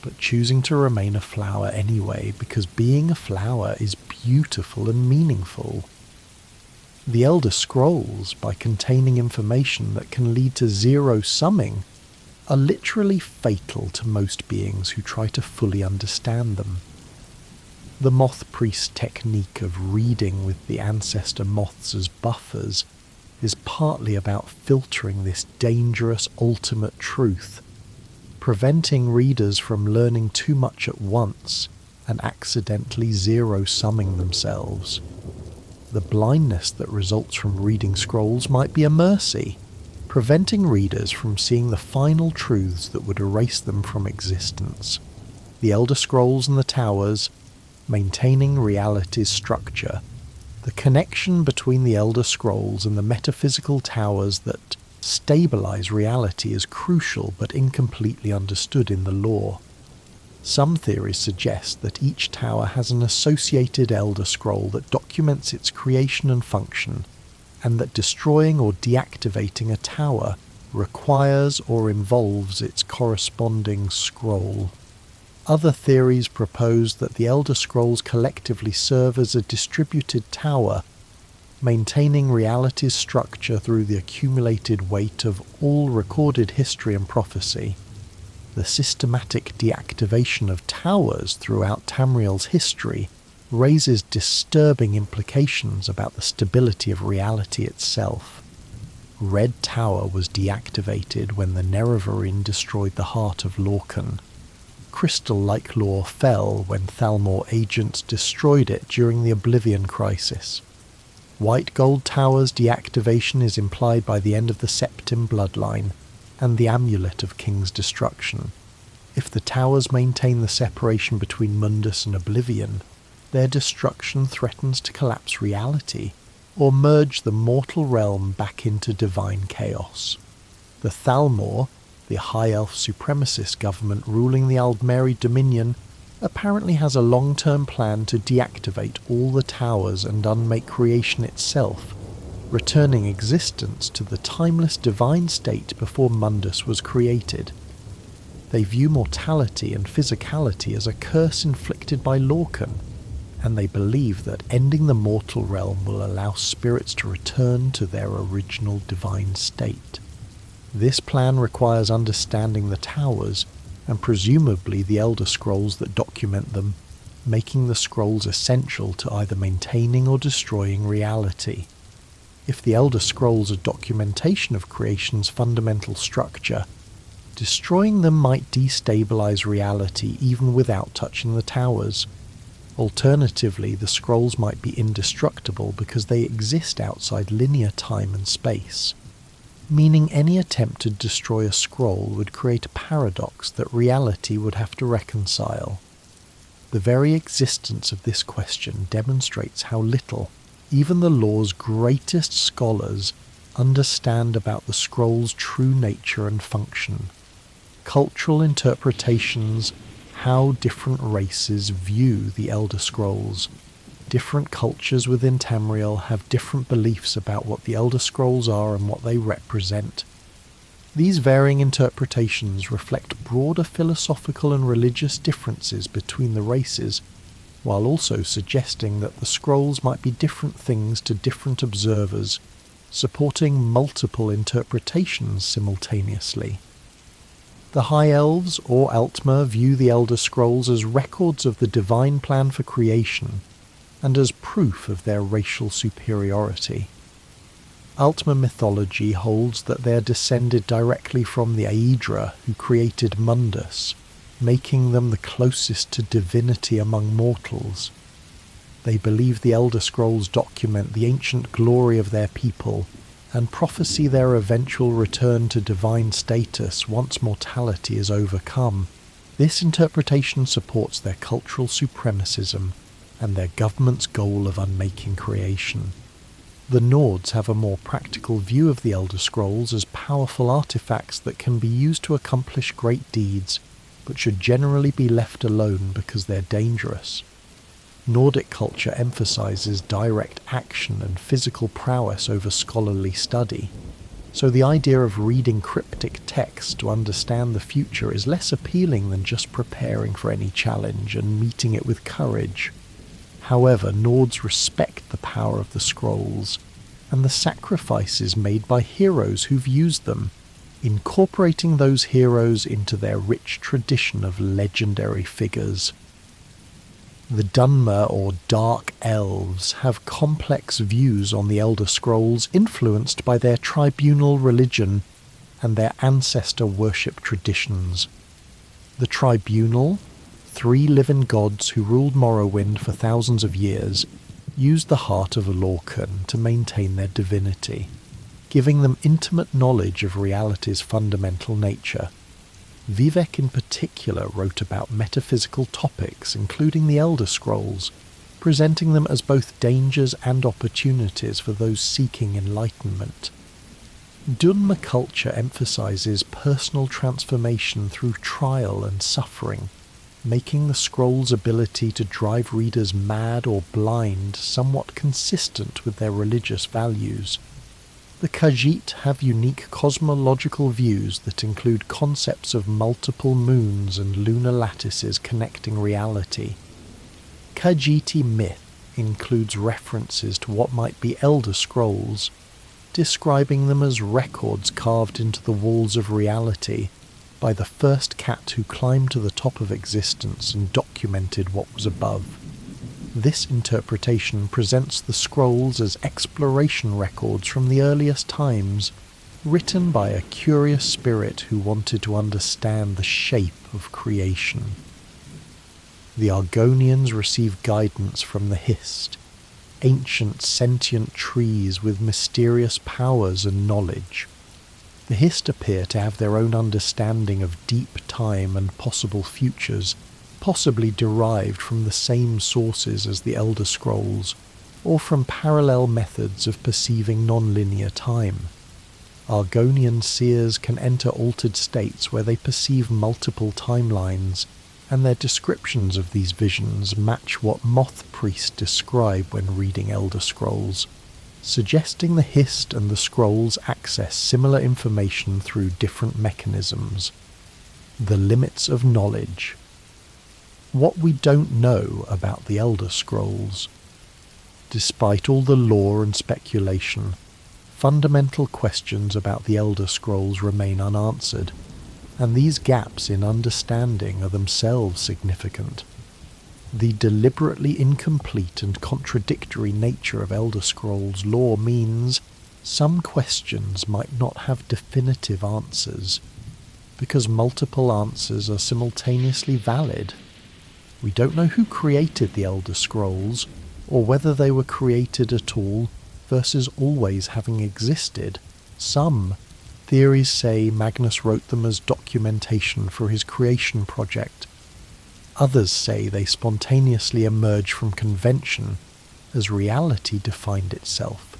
but choosing to remain a flower anyway because being a flower is beautiful and meaningful. The Elder Scrolls, by containing information that can lead to zero-summing, are literally fatal to most beings who try to fully understand them. The moth priest technique of reading with the ancestor moths as buffers is partly about filtering this dangerous ultimate truth, preventing readers from learning too much at once and accidentally zero-summing themselves. The blindness that results from reading scrolls might be a mercy, preventing readers from seeing the final truths that would erase them from existence. The Elder Scrolls and the Towers, maintaining reality's structure. The connection between the Elder Scrolls and the metaphysical towers that stabilize reality is crucial but incompletely understood in the lore. Some theories suggest that each tower has an associated Elder Scroll that documents its creation and function, and that destroying or deactivating a tower requires or involves its corresponding scroll. Other theories propose that the Elder Scrolls collectively serve as a distributed tower, maintaining reality's structure through the accumulated weight of all recorded history and prophecy. The systematic deactivation of towers throughout Tamriel's history raises disturbing implications about the stability of reality itself. Red Tower was deactivated when the Nerevarine destroyed the heart of Lorcan. Crystal-like lore fell when Thalmor agents destroyed it during the Oblivion Crisis. White Gold Tower's deactivation is implied by the end of the Septim bloodline, and the Amulet of King's Destruction. If the towers maintain the separation between Mundus and Oblivion, their destruction threatens to collapse reality, or merge the mortal realm back into divine chaos. The Thalmor, the High Elf supremacist government ruling the Aldmeri Dominion, apparently has a long-term plan to deactivate all the towers and unmake creation itself, returning existence to the timeless divine state before Mundus was created. They view mortality and physicality as a curse inflicted by Lorcan, and they believe that ending the mortal realm will allow spirits to return to their original divine state. This plan requires understanding the towers, and presumably the Elder Scrolls that document them, making the scrolls essential to either maintaining or destroying reality. If the Elder Scrolls are documentation of creation's fundamental structure, destroying them might destabilize reality even without touching the towers. Alternatively, the scrolls might be indestructible because they exist outside linear time and space. meaning any attempt to destroy a scroll would create a paradox that reality would have to reconcile. The very existence of this question demonstrates how little even the lore's greatest scholars understand about the scroll's true nature and function. Cultural interpretations, how different races view the Elder Scrolls. Different cultures within Tamriel have different beliefs about what the Elder Scrolls are and what they represent. These varying interpretations reflect broader philosophical and religious differences between the races, while also suggesting that the scrolls might be different things to different observers, supporting multiple interpretations simultaneously. The High Elves, or Altmer, view the Elder Scrolls as records of the divine plan for creation, and as proof of their racial superiority. Altmer mythology holds that they are descended directly from the Aedra, who created Mundus, making them the closest to divinity among mortals. They believe the Elder Scrolls document the ancient glory of their people, and prophesy their eventual return to divine status once mortality is overcome. This interpretation supports their cultural supremacism and their government's goal of unmaking creation. The Nords have a more practical view of the Elder Scrolls as powerful artifacts that can be used to accomplish great deeds, but should generally be left alone because they're dangerous. Nordic culture emphasizes direct action and physical prowess over scholarly study, so the idea of reading cryptic text to understand the future is less appealing than just preparing for any challenge and meeting it with courage. However, Nords respect the power of the scrolls and the sacrifices made by heroes who've used them, incorporating those heroes into their rich tradition of legendary figures. The Dunmer, or Dark Elves, have complex views on the Elder Scrolls influenced by their tribunal religion and their ancestor worship traditions. The Tribunal, 3 living gods who ruled Morrowind for thousands of years, used the heart of Lorcan to maintain their divinity, giving them intimate knowledge of reality's fundamental nature. Vivek in particular wrote about metaphysical topics, including the Elder Scrolls, presenting them as both dangers and opportunities for those seeking enlightenment. Dunmer culture emphasizes personal transformation through trial and suffering, making the scroll's ability to drive readers mad or blind somewhat consistent with their religious values. The Khajiit have unique cosmological views that include concepts of multiple moons and lunar lattices connecting reality. Khajiiti myth includes references to what might be Elder Scrolls, describing them as records carved into the walls of reality by the first cat who climbed to the top of existence and documented what was above. This interpretation presents the scrolls as exploration records from the earliest times, written by a curious spirit who wanted to understand the shape of creation. The Argonians receive guidance from the Hist, ancient sentient trees with mysterious powers and knowledge. The Hist appear to have their own understanding of deep time and possible futures, possibly derived from the same sources as the Elder Scrolls, or from parallel methods of perceiving non-linear time. Argonian seers can enter altered states where they perceive multiple timelines, and their descriptions of these visions match what Moth priests describe when reading Elder Scrolls, suggesting the Hist and the Scrolls access similar information through different mechanisms. The limits of knowledge. What we don't know about the Elder Scrolls. Despite all the lore and speculation, fundamental questions about the Elder Scrolls remain unanswered, and these gaps in understanding are themselves significant. The deliberately incomplete and contradictory nature of Elder Scrolls lore means some questions might not have definitive answers, because multiple answers are simultaneously valid. We don't know who created the Elder Scrolls, or whether they were created at all versus always having existed. Some Theories say Magnus wrote them as documentation for his creation project. Others say they spontaneously emerge from convention as reality defined itself.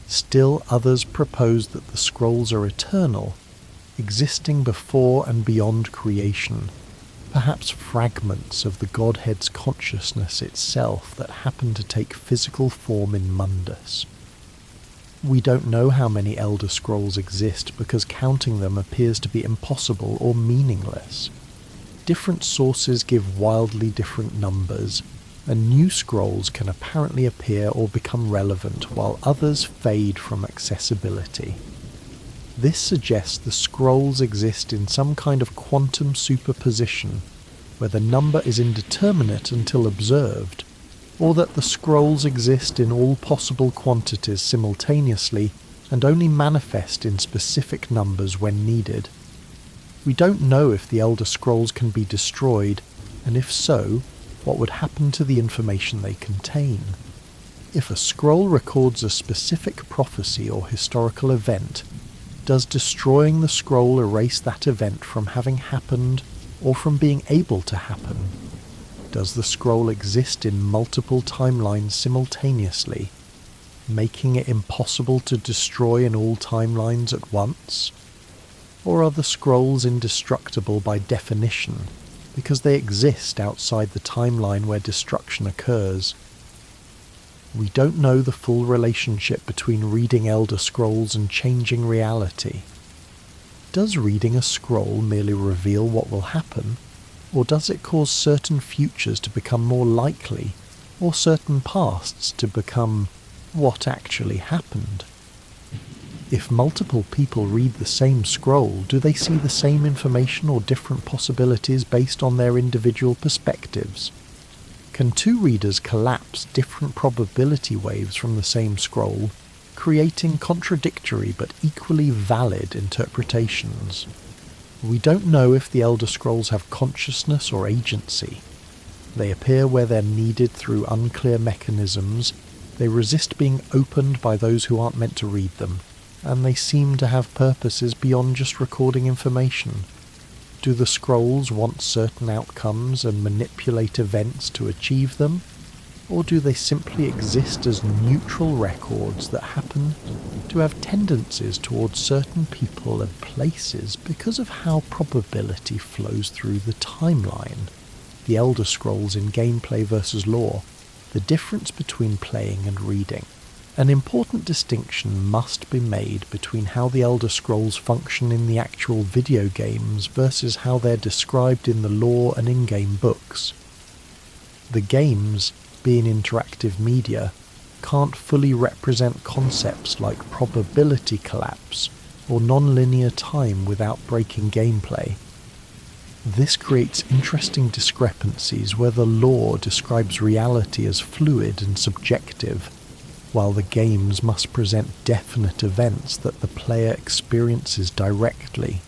Still others propose that the scrolls are eternal, existing before and beyond creation, perhaps fragments of the Godhead's consciousness itself that happen to take physical form in Mundus. We don't know how many Elder Scrolls exist because counting them appears to be impossible or meaningless. Different sources give wildly different numbers, and new scrolls can apparently appear or become relevant while others fade from accessibility. This suggests the scrolls exist in some kind of quantum superposition, where the number is indeterminate until observed, or that the scrolls exist in all possible quantities simultaneously and only manifest in specific numbers when needed. We don't know if the Elder Scrolls can be destroyed, and if so, what would happen to the information they contain. If a scroll records a specific prophecy or historical event, does destroying the scroll erase that event from having happened or from being able to happen? Does the scroll exist in multiple timelines simultaneously, making it impossible to destroy in all timelines at once? Or are the scrolls indestructible by definition, because they exist outside the timeline where destruction occurs? We don't know the full relationship between reading Elder Scrolls and changing reality. Does reading a scroll merely reveal what will happen, or does it cause certain futures to become more likely, or certain pasts to become what actually happened? If multiple people read the same scroll, do they see the same information or different possibilities based on their individual perspectives? Can two readers collapse different probability waves from the same scroll, creating contradictory but equally valid interpretations? We don't know if the Elder Scrolls have consciousness or agency. They appear where they're needed through unclear mechanisms, they resist being opened by those who aren't meant to read them, and they seem to have purposes beyond just recording information. Do the scrolls want certain outcomes and manipulate events to achieve them? Or do they simply exist as neutral records that happen to have tendencies towards certain people and places because of how probability flows through the timeline? The Elder Scrolls in gameplay versus lore, the difference between playing and reading. An important distinction must be made between how the Elder Scrolls function in the actual video games versus how they're described in the lore and in-game books. The games, being interactive media, can't fully represent concepts like probability collapse or non-linear time without breaking gameplay. This creates interesting discrepancies where the lore describes reality as fluid and subjective, while the games must present definite events that the player experiences directly.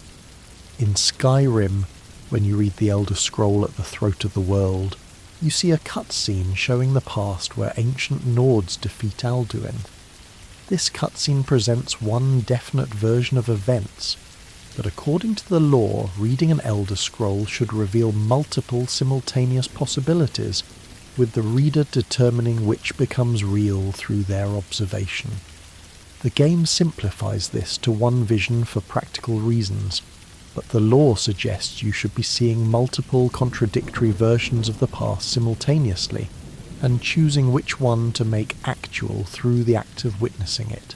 In Skyrim, when you read the Elder Scroll at the throat of the world, you see a cutscene showing the past where ancient Nords defeat Alduin. This cutscene presents one definite version of events, but according to the lore, reading an Elder Scroll should reveal multiple simultaneous possibilities, with the reader determining which becomes real through their observation. The game simplifies this to one vision for practical reasons, but the lore suggests you should be seeing multiple contradictory versions of the past simultaneously, and choosing which one to make actual through the act of witnessing it.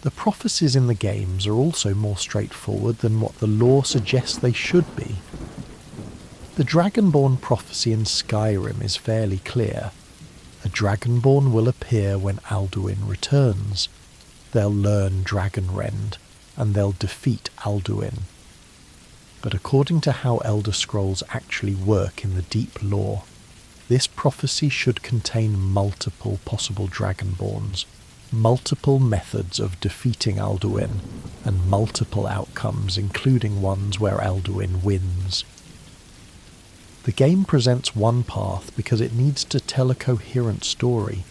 The prophecies in the games are also more straightforward than what the lore suggests they should be. The Dragonborn prophecy in Skyrim is fairly clear. A Dragonborn will appear when Alduin returns. They'll learn Dragonrend, and they'll defeat Alduin. But according to how Elder Scrolls actually work in the deep lore, this prophecy should contain multiple possible Dragonborns, multiple methods of defeating Alduin, and multiple outcomes, including ones where Alduin wins. The game presents one path because it needs to tell a coherent story,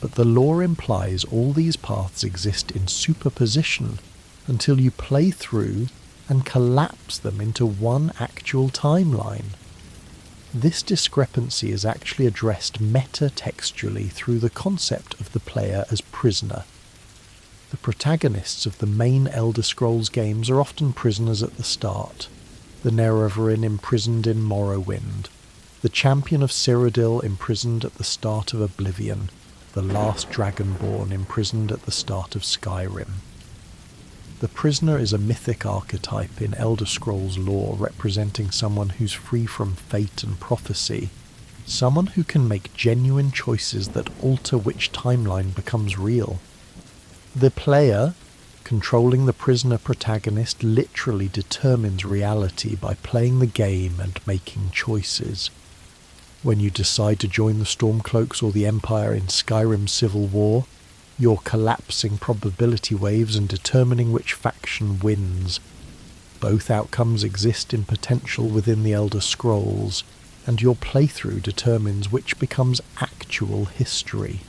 but the lore implies all these paths exist in superposition until you play through and collapse them into one actual timeline. This discrepancy is actually addressed meta-textually through the concept of the player as prisoner. The protagonists of the main Elder Scrolls games are often prisoners at the start. The Nerevarine imprisoned in Morrowind, the champion of Cyrodiil imprisoned at the start of Oblivion, the last Dragonborn imprisoned at the start of Skyrim. The prisoner is a mythic archetype in Elder Scrolls lore representing someone who's free from fate and prophecy, someone who can make genuine choices that alter which timeline becomes real. The player, controlling the prisoner protagonist, literally determines reality by playing the game and making choices. When you decide to join the Stormcloaks or the Empire in Skyrim's Civil War, you're collapsing probability waves and determining which faction wins. Both outcomes exist in potential within the Elder Scrolls, and your playthrough determines which becomes actual history.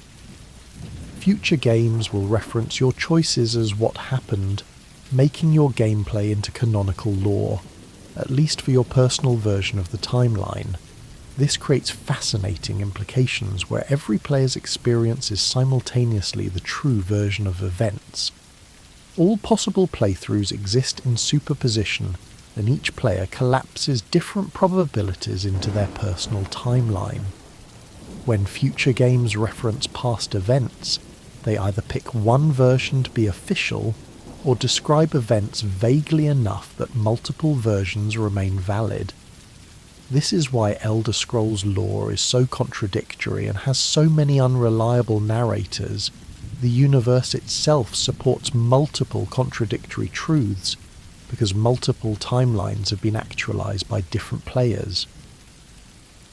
Future games will reference your choices as what happened, making your gameplay into canonical lore, at least for your personal version of the timeline. This creates fascinating implications where every player's experience is simultaneously the true version of events. All possible playthroughs exist in superposition, and each player collapses different probabilities into their personal timeline. When future games reference past events, they either pick one version to be official, or describe events vaguely enough that multiple versions remain valid. This is why Elder Scrolls lore is so contradictory and has so many unreliable narrators. The universe itself supports multiple contradictory truths, because multiple timelines have been actualized by different players.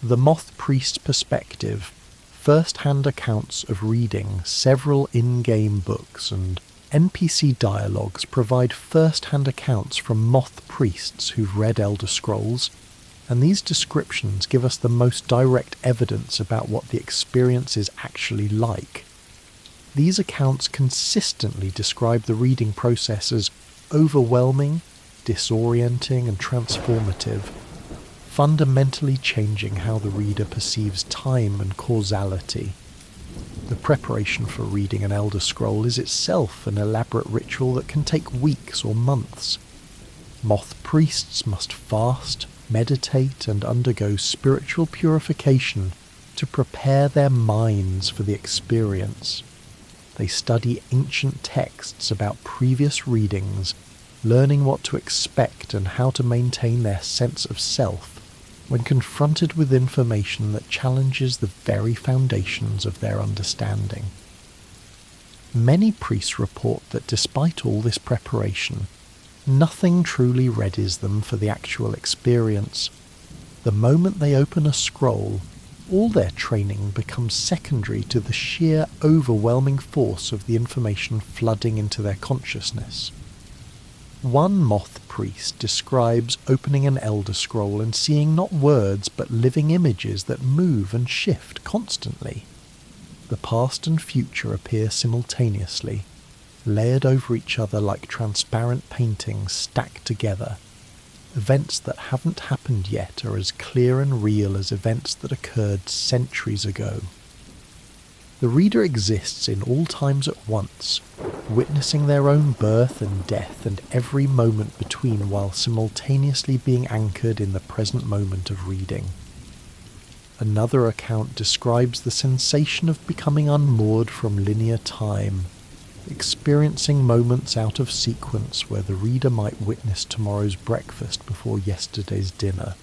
The Moth Priest's perspective, first-hand accounts of reading several in-game books and NPC dialogues provide first-hand accounts from Moth Priests who've read Elder Scrolls, and these descriptions give us the most direct evidence about what the experience is actually like. These accounts consistently describe the reading process as overwhelming, disorienting, and transformative, fundamentally changing how the reader perceives time and causality. The preparation for reading an Elder Scroll is itself an elaborate ritual that can take weeks or months. Moth Priests must fast, meditate, and undergo spiritual purification to prepare their minds for the experience. They study ancient texts about previous readings, learning what to expect and how to maintain their sense of self when confronted with information that challenges the very foundations of their understanding. Many priests report that despite all this preparation, nothing truly readies them for the actual experience. The moment they open a scroll, all their training becomes secondary to the sheer overwhelming force of the information flooding into their consciousness. One Moth Priest describes opening an Elder Scroll and seeing not words but living images that move and shift constantly. The past and future appear simultaneously, layered over each other like transparent paintings stacked together. Events that haven't happened yet are as clear and real as events that occurred centuries ago. The reader exists in all times at once, witnessing their own birth and death and every moment between while simultaneously being anchored in the present moment of reading. Another account describes the sensation of becoming unmoored from linear time, experiencing moments out of sequence where the reader might witness tomorrow's breakfast before yesterday's dinner.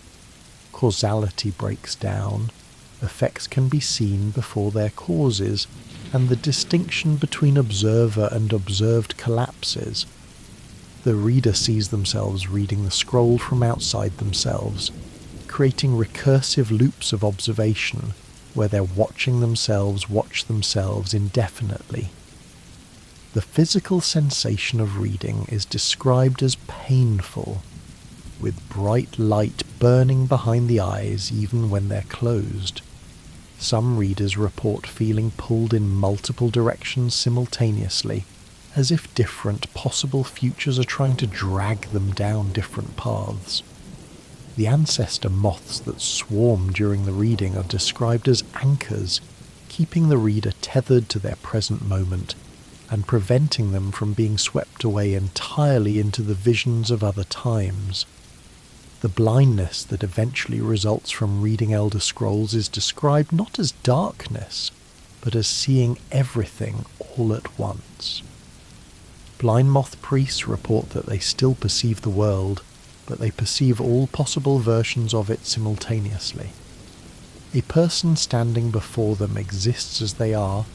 Causality breaks down, effects can be seen before their causes, and the distinction between observer and observed collapses. The reader sees themselves reading the scroll from outside themselves, creating recursive loops of observation where they're watching themselves watch themselves indefinitely. The physical sensation of reading is described as painful, with bright light burning behind the eyes even when they're closed. Some readers report feeling pulled in multiple directions simultaneously, as if different possible futures are trying to drag them down different paths. The ancestor moths that swarm during the reading are described as anchors, keeping the reader tethered to their present moment and preventing them from being swept away entirely into the visions of other times. The blindness that eventually results from reading Elder Scrolls is described not as darkness, but as seeing everything all at once. Blind moth priests report that they still perceive the world, but they perceive all possible versions of it simultaneously. A person standing before them exists as they are,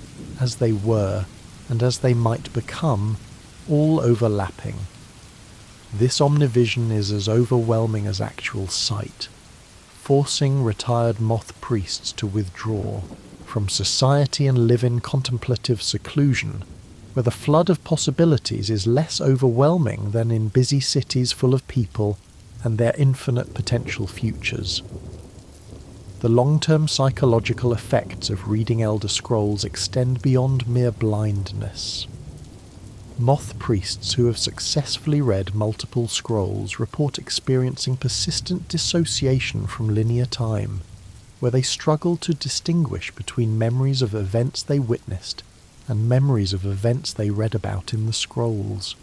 as they were, and as they might become, all overlapping. This omnivision is as overwhelming as actual sight, forcing retired moth priests to withdraw from society and live in contemplative seclusion, where the flood of possibilities is less overwhelming than in busy cities full of people and their infinite potential futures. The long-term psychological effects of reading Elder Scrolls extend beyond mere blindness. Moth priests who have successfully read multiple scrolls report experiencing persistent dissociation from linear time, where they struggle to distinguish between memories of events they witnessed and memories of events they read about in the scrolls.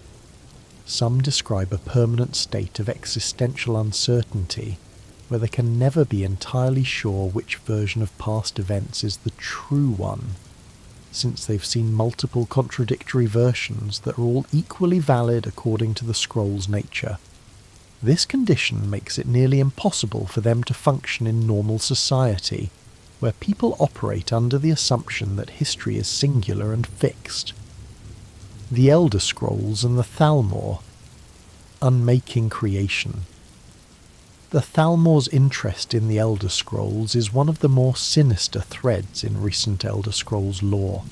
Some describe a permanent state of existential uncertainty, where they can never be entirely sure which version of past events is the true one, since they've seen multiple contradictory versions that are all equally valid according to the scroll's nature. This condition makes it nearly impossible for them to function in normal society, where people operate under the assumption that history is singular and fixed. The Elder Scrolls and the Thalmor. Unmaking creation. The Thalmor's interest in the Elder Scrolls is one of the more sinister threads in recent Elder Scrolls lore.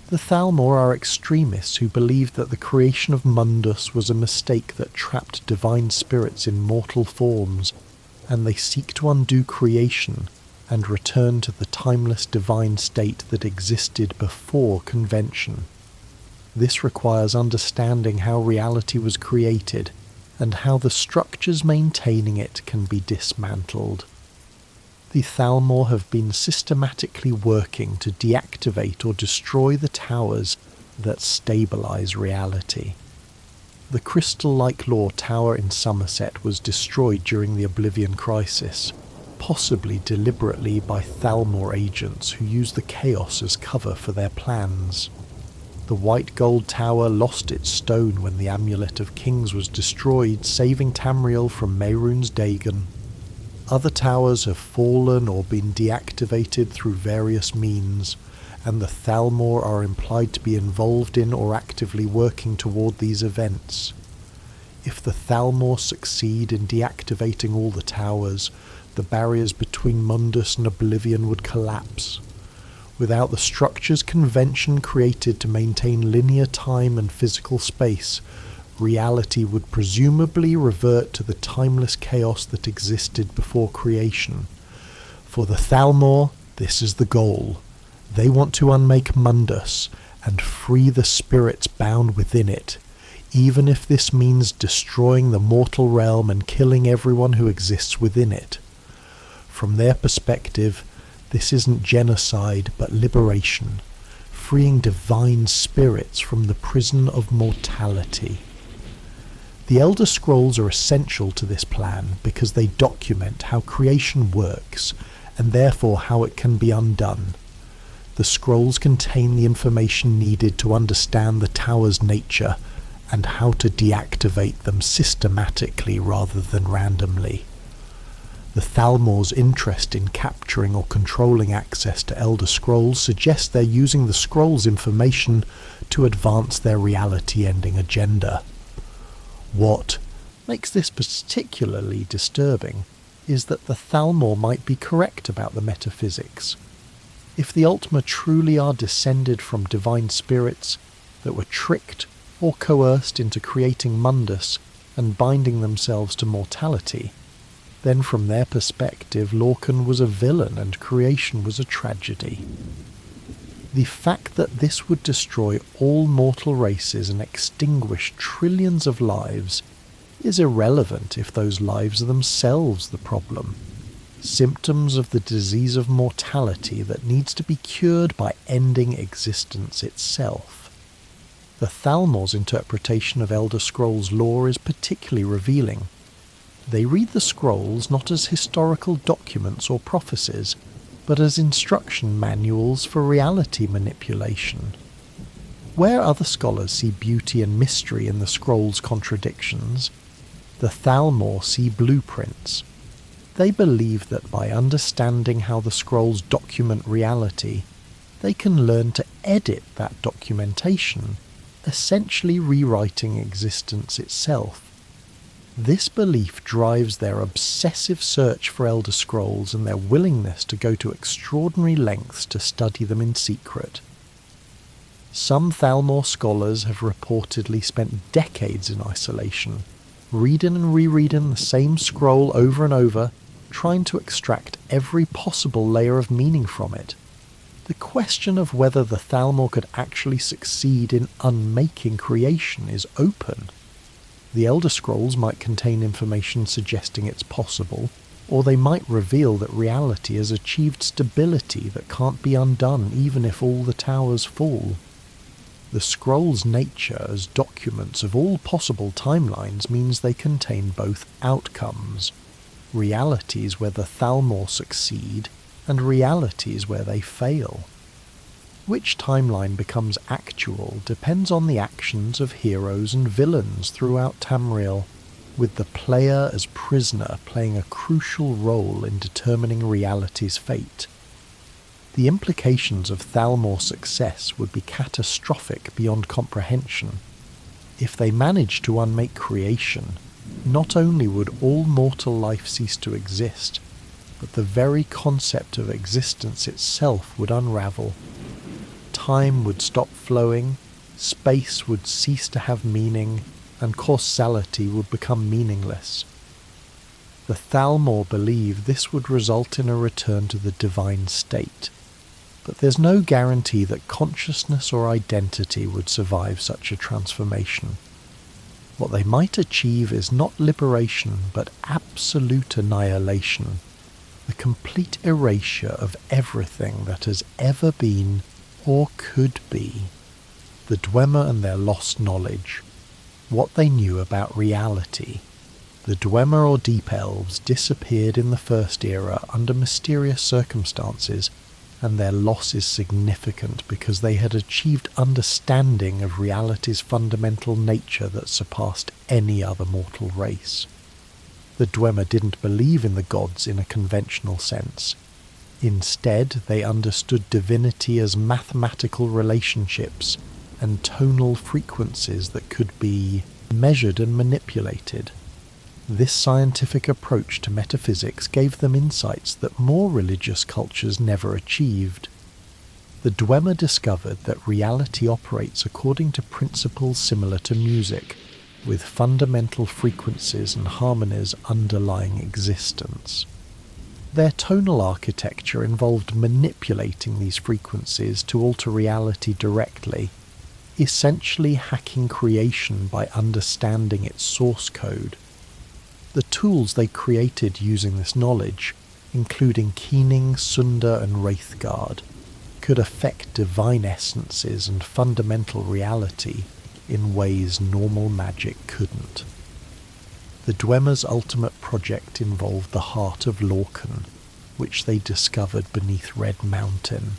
The Thalmor are extremists who believe that the creation of Mundus was a mistake that trapped divine spirits in mortal forms, and they seek to undo creation and return to the timeless divine state that existed before convention. This requires understanding how reality was created, and how the structures maintaining it can be dismantled. The Thalmor have been systematically working to deactivate or destroy the towers that stabilize reality. The crystal-like law tower in Somerset was destroyed during the Oblivion Crisis, possibly deliberately by Thalmor agents who used the chaos as cover for their plans. The white gold tower lost its stone when the Amulet of Kings was destroyed, saving Tamriel from Mehrunes Dagon. Other towers have fallen or been deactivated through various means, and the Thalmor are implied to be involved in or actively working toward these events. If the Thalmor succeed in deactivating all the towers, the barriers between Mundus and Oblivion would collapse. Without the structures convention created to maintain linear time and physical space, reality would presumably revert to the timeless chaos that existed before creation. For the Thalmor, this is the goal. They want to unmake Mundus and free the spirits bound within it, even if this means destroying the mortal realm and killing everyone who exists within it. From their perspective, this isn't genocide, but liberation, freeing divine spirits from the prison of mortality. The Elder Scrolls are essential to this plan because they document how creation works, and therefore how it can be undone. The scrolls contain the information needed to understand the tower's nature, and how to deactivate them systematically rather than randomly. The Thalmor's interest in capturing or controlling access to Elder Scrolls suggests they're using the scrolls' information to advance their reality-ending agenda. What makes this particularly disturbing is that the Thalmor might be correct about the metaphysics. If the Ultima truly are descended from divine spirits that were tricked or coerced into creating Mundus and binding themselves to mortality, then from their perspective Lorcan was a villain and creation was a tragedy. The fact that this would destroy all mortal races and extinguish trillions of lives is irrelevant if those lives are themselves the problem. Symptoms of the disease of mortality that needs to be cured by ending existence itself. The Thalmor's interpretation of Elder Scrolls lore is particularly revealing. They read the scrolls not as historical documents or prophecies, but as instruction manuals for reality manipulation. Where other scholars see beauty and mystery in the scrolls' contradictions, the Thalmor see blueprints. They believe that by understanding how the scrolls document reality, they can learn to edit that documentation, essentially rewriting existence itself. This belief drives their obsessive search for Elder Scrolls and their willingness to go to extraordinary lengths to study them in secret. Some Thalmor scholars have reportedly spent decades in isolation, reading and rereading the same scroll over and over, trying to extract every possible layer of meaning from it. The question of whether the Thalmor could actually succeed in unmaking creation is open. The Elder Scrolls might contain information suggesting it's possible, or they might reveal that reality has achieved stability that can't be undone even if all the towers fall. The scrolls' nature as documents of all possible timelines means they contain both outcomes, realities where the Thalmor succeed, and realities where they fail. Which timeline becomes actual depends on the actions of heroes and villains throughout Tamriel, with the player as prisoner playing a crucial role in determining reality's fate. The implications of Thalmor's success would be catastrophic beyond comprehension. If they managed to unmake creation, not only would all mortal life cease to exist, but the very concept of existence itself would unravel. Time would stop flowing, space would cease to have meaning, and causality would become meaningless. The Thalmor believe this would result in a return to the divine state, but there's no guarantee that consciousness or identity would survive such a transformation. What they might achieve is not liberation, but absolute annihilation, the complete erasure of everything that has ever been or could be. The Dwemer and their lost knowledge, what they knew about reality. The Dwemer or Deep Elves disappeared in the First Era under mysterious circumstances, and their loss is significant because they had achieved understanding of reality's fundamental nature that surpassed any other mortal race. The Dwemer didn't believe in the gods in a conventional sense. Instead, they understood divinity as mathematical relationships and tonal frequencies that could be measured and manipulated. This scientific approach to metaphysics gave them insights that more religious cultures never achieved. The Dwemer discovered that reality operates according to principles similar to music, with fundamental frequencies and harmonies underlying existence. Their tonal architecture involved manipulating these frequencies to alter reality directly, essentially hacking creation by understanding its source code. The tools they created using this knowledge, including Keening, Sunda and Wraithguard, could affect divine essences and fundamental reality in ways normal magic couldn't. The Dwemer's ultimate project involved the heart of Lorcan, which they discovered beneath Red Mountain.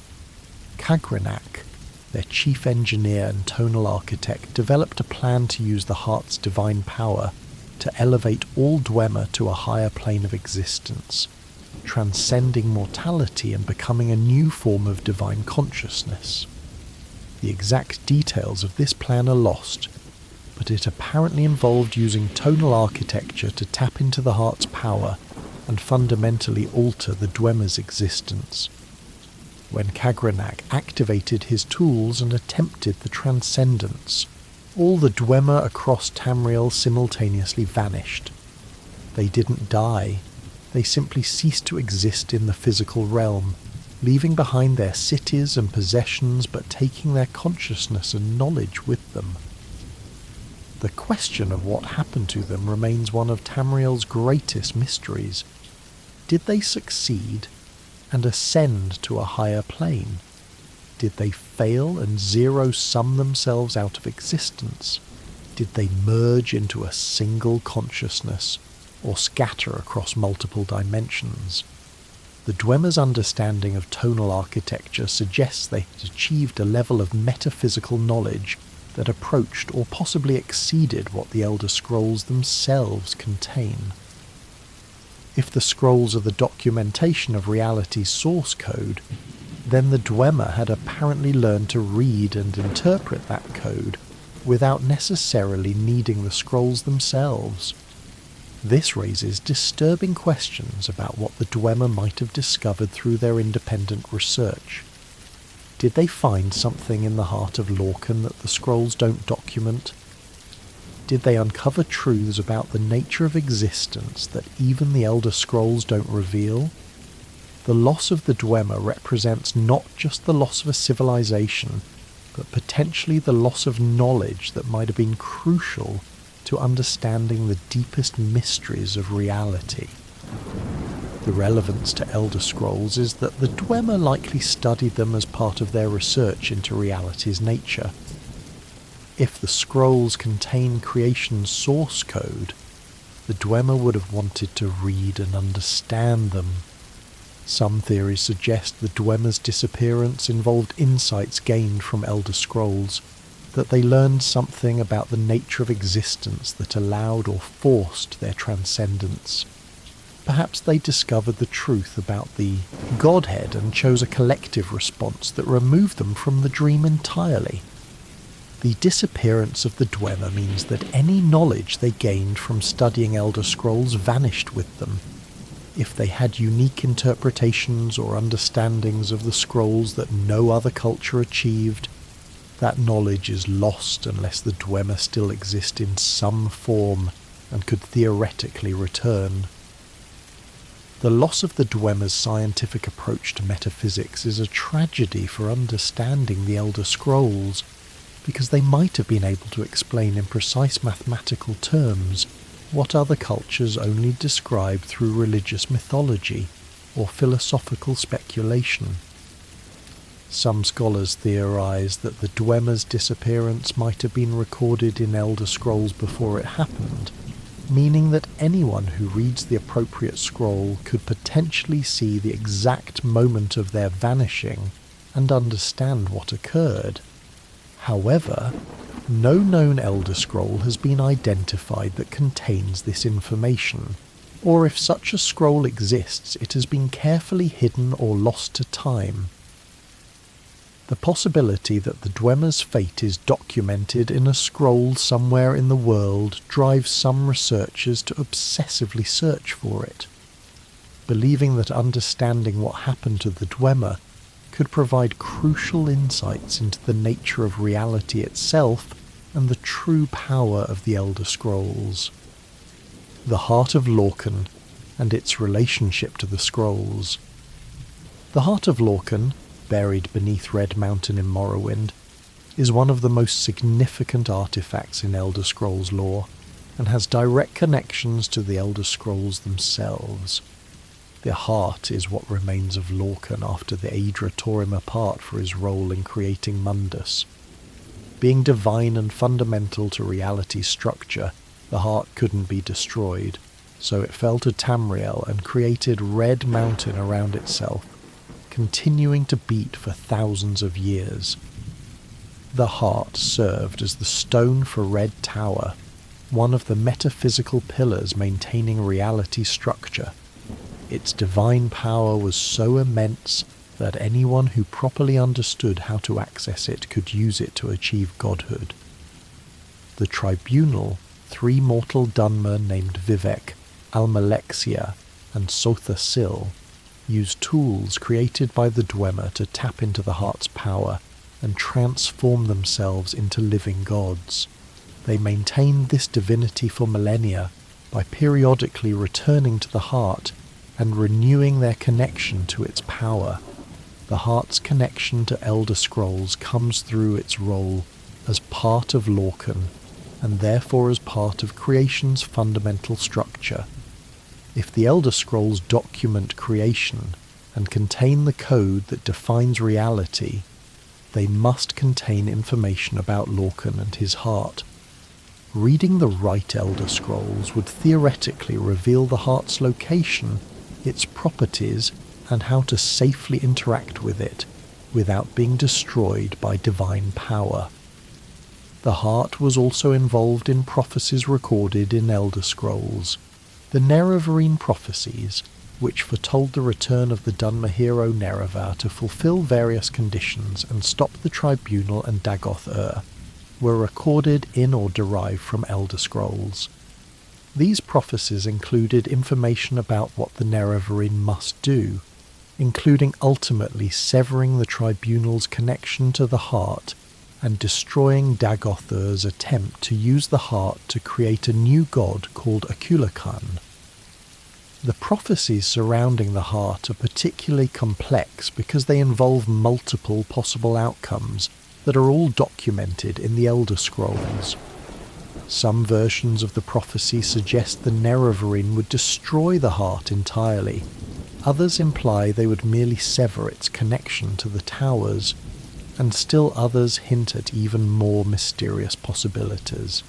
Kagrenak, their chief engineer and tonal architect, developed a plan to use the heart's divine power to elevate all Dwemer to a higher plane of existence, transcending mortality and becoming a new form of divine consciousness. The exact details of this plan are lost, but it apparently involved using tonal architecture to tap into the heart's power and fundamentally alter the Dwemer's existence. When Kagrenak activated his tools and attempted the transcendence, all the Dwemer across Tamriel simultaneously vanished. They didn't die, they simply ceased to exist in the physical realm, leaving behind their cities and possessions but taking their consciousness and knowledge with them. The question of what happened to them remains one of Tamriel's greatest mysteries. Did they succeed and ascend to a higher plane? Did they fail and zero-sum themselves out of existence? Did they merge into a single consciousness or scatter across multiple dimensions? The Dwemer's understanding of tonal architecture suggests they had achieved a level of metaphysical knowledge that approached or possibly exceeded what the Elder Scrolls themselves contain. If the scrolls are the documentation of reality's source code, then the Dwemer had apparently learned to read and interpret that code without necessarily needing the scrolls themselves. This raises disturbing questions about what the Dwemer might have discovered through their independent research. Did they find something in the heart of Lorcan that the scrolls don't document? Did they uncover truths about the nature of existence that even the Elder Scrolls don't reveal? The loss of the Dwemer represents not just the loss of a civilization, but potentially the loss of knowledge that might have been crucial to understanding the deepest mysteries of reality. The relevance to Elder Scrolls is that the Dwemer likely studied them as part of their research into reality's nature. If the scrolls contain creation's source code, the Dwemer would have wanted to read and understand them. Some theories suggest the Dwemer's disappearance involved insights gained from Elder Scrolls, that they learned something about the nature of existence that allowed or forced their transcendence. Perhaps they discovered the truth about the Godhead and chose a collective response that removed them from the dream entirely. The disappearance of the Dwemer means that any knowledge they gained from studying Elder Scrolls vanished with them. If they had unique interpretations or understandings of the scrolls that no other culture achieved, that knowledge is lost unless the Dwemer still exist in some form and could theoretically return. The loss of the Dwemer's scientific approach to metaphysics is a tragedy for understanding the Elder Scrolls, because they might have been able to explain in precise mathematical terms what other cultures only describe through religious mythology or philosophical speculation. Some scholars theorize that the Dwemer's disappearance might have been recorded in Elder Scrolls before it happened, meaning that anyone who reads the appropriate scroll could potentially see the exact moment of their vanishing and understand what occurred. However, no known Elder Scroll has been identified that contains this information, or if such a scroll exists, it has been carefully hidden or lost to time. The possibility that the Dwemer's fate is documented in a scroll somewhere in the world drives some researchers to obsessively search for it, believing that understanding what happened to the Dwemer could provide crucial insights into the nature of reality itself and the true power of the Elder Scrolls. The heart of Lorcan and its relationship to the scrolls. The heart of Lorcan, buried beneath Red Mountain in Morrowind, is one of the most significant artifacts in Elder Scrolls lore, and has direct connections to the Elder Scrolls themselves. The heart is what remains of Lorcan after the Aedra tore him apart for his role in creating Mundus. Being divine and fundamental to reality's structure, the heart couldn't be destroyed, so it fell to Tamriel and created Red Mountain around itself, continuing to beat for thousands of years. The heart served as the stone for Red Tower, one of the metaphysical pillars maintaining reality's structure. Its divine power was so immense that anyone who properly understood how to access it could use it to achieve godhood. The tribunal, 3 mortal Dunmer named Vivek, Almalexia, and Sotha Sil, used tools created by the Dwemer to tap into the heart's power and transform themselves into living gods. They maintained this divinity for millennia by periodically returning to the heart and renewing their connection to its power. The heart's connection to Elder Scrolls comes through its role as part of Lorcan, and therefore as part of creation's fundamental structure. If the Elder Scrolls document creation and contain the code that defines reality, they must contain information about Lorcan and his heart. Reading the right Elder Scrolls would theoretically reveal the heart's location, its properties, and how to safely interact with it without being destroyed by divine power. The heart was also involved in prophecies recorded in Elder Scrolls. The Nerevarine prophecies, which foretold the return of the Dunmahiro Nerevar to fulfill various conditions and stop the Tribunal and Dagoth-Ur, were recorded in or derived from Elder Scrolls. These prophecies included information about what the Nerevarine must do, including ultimately severing the Tribunal's connection to the heart and destroying Dagoth-Ur's attempt to use the heart to create a new god called Akulakan. The prophecies surrounding the heart are particularly complex because they involve multiple possible outcomes that are all documented in the Elder Scrolls. Some versions of the prophecy suggest the Nerevarine would destroy the heart entirely. Others imply they would merely sever its connection to the towers, and still others hint at even more mysterious possibilities.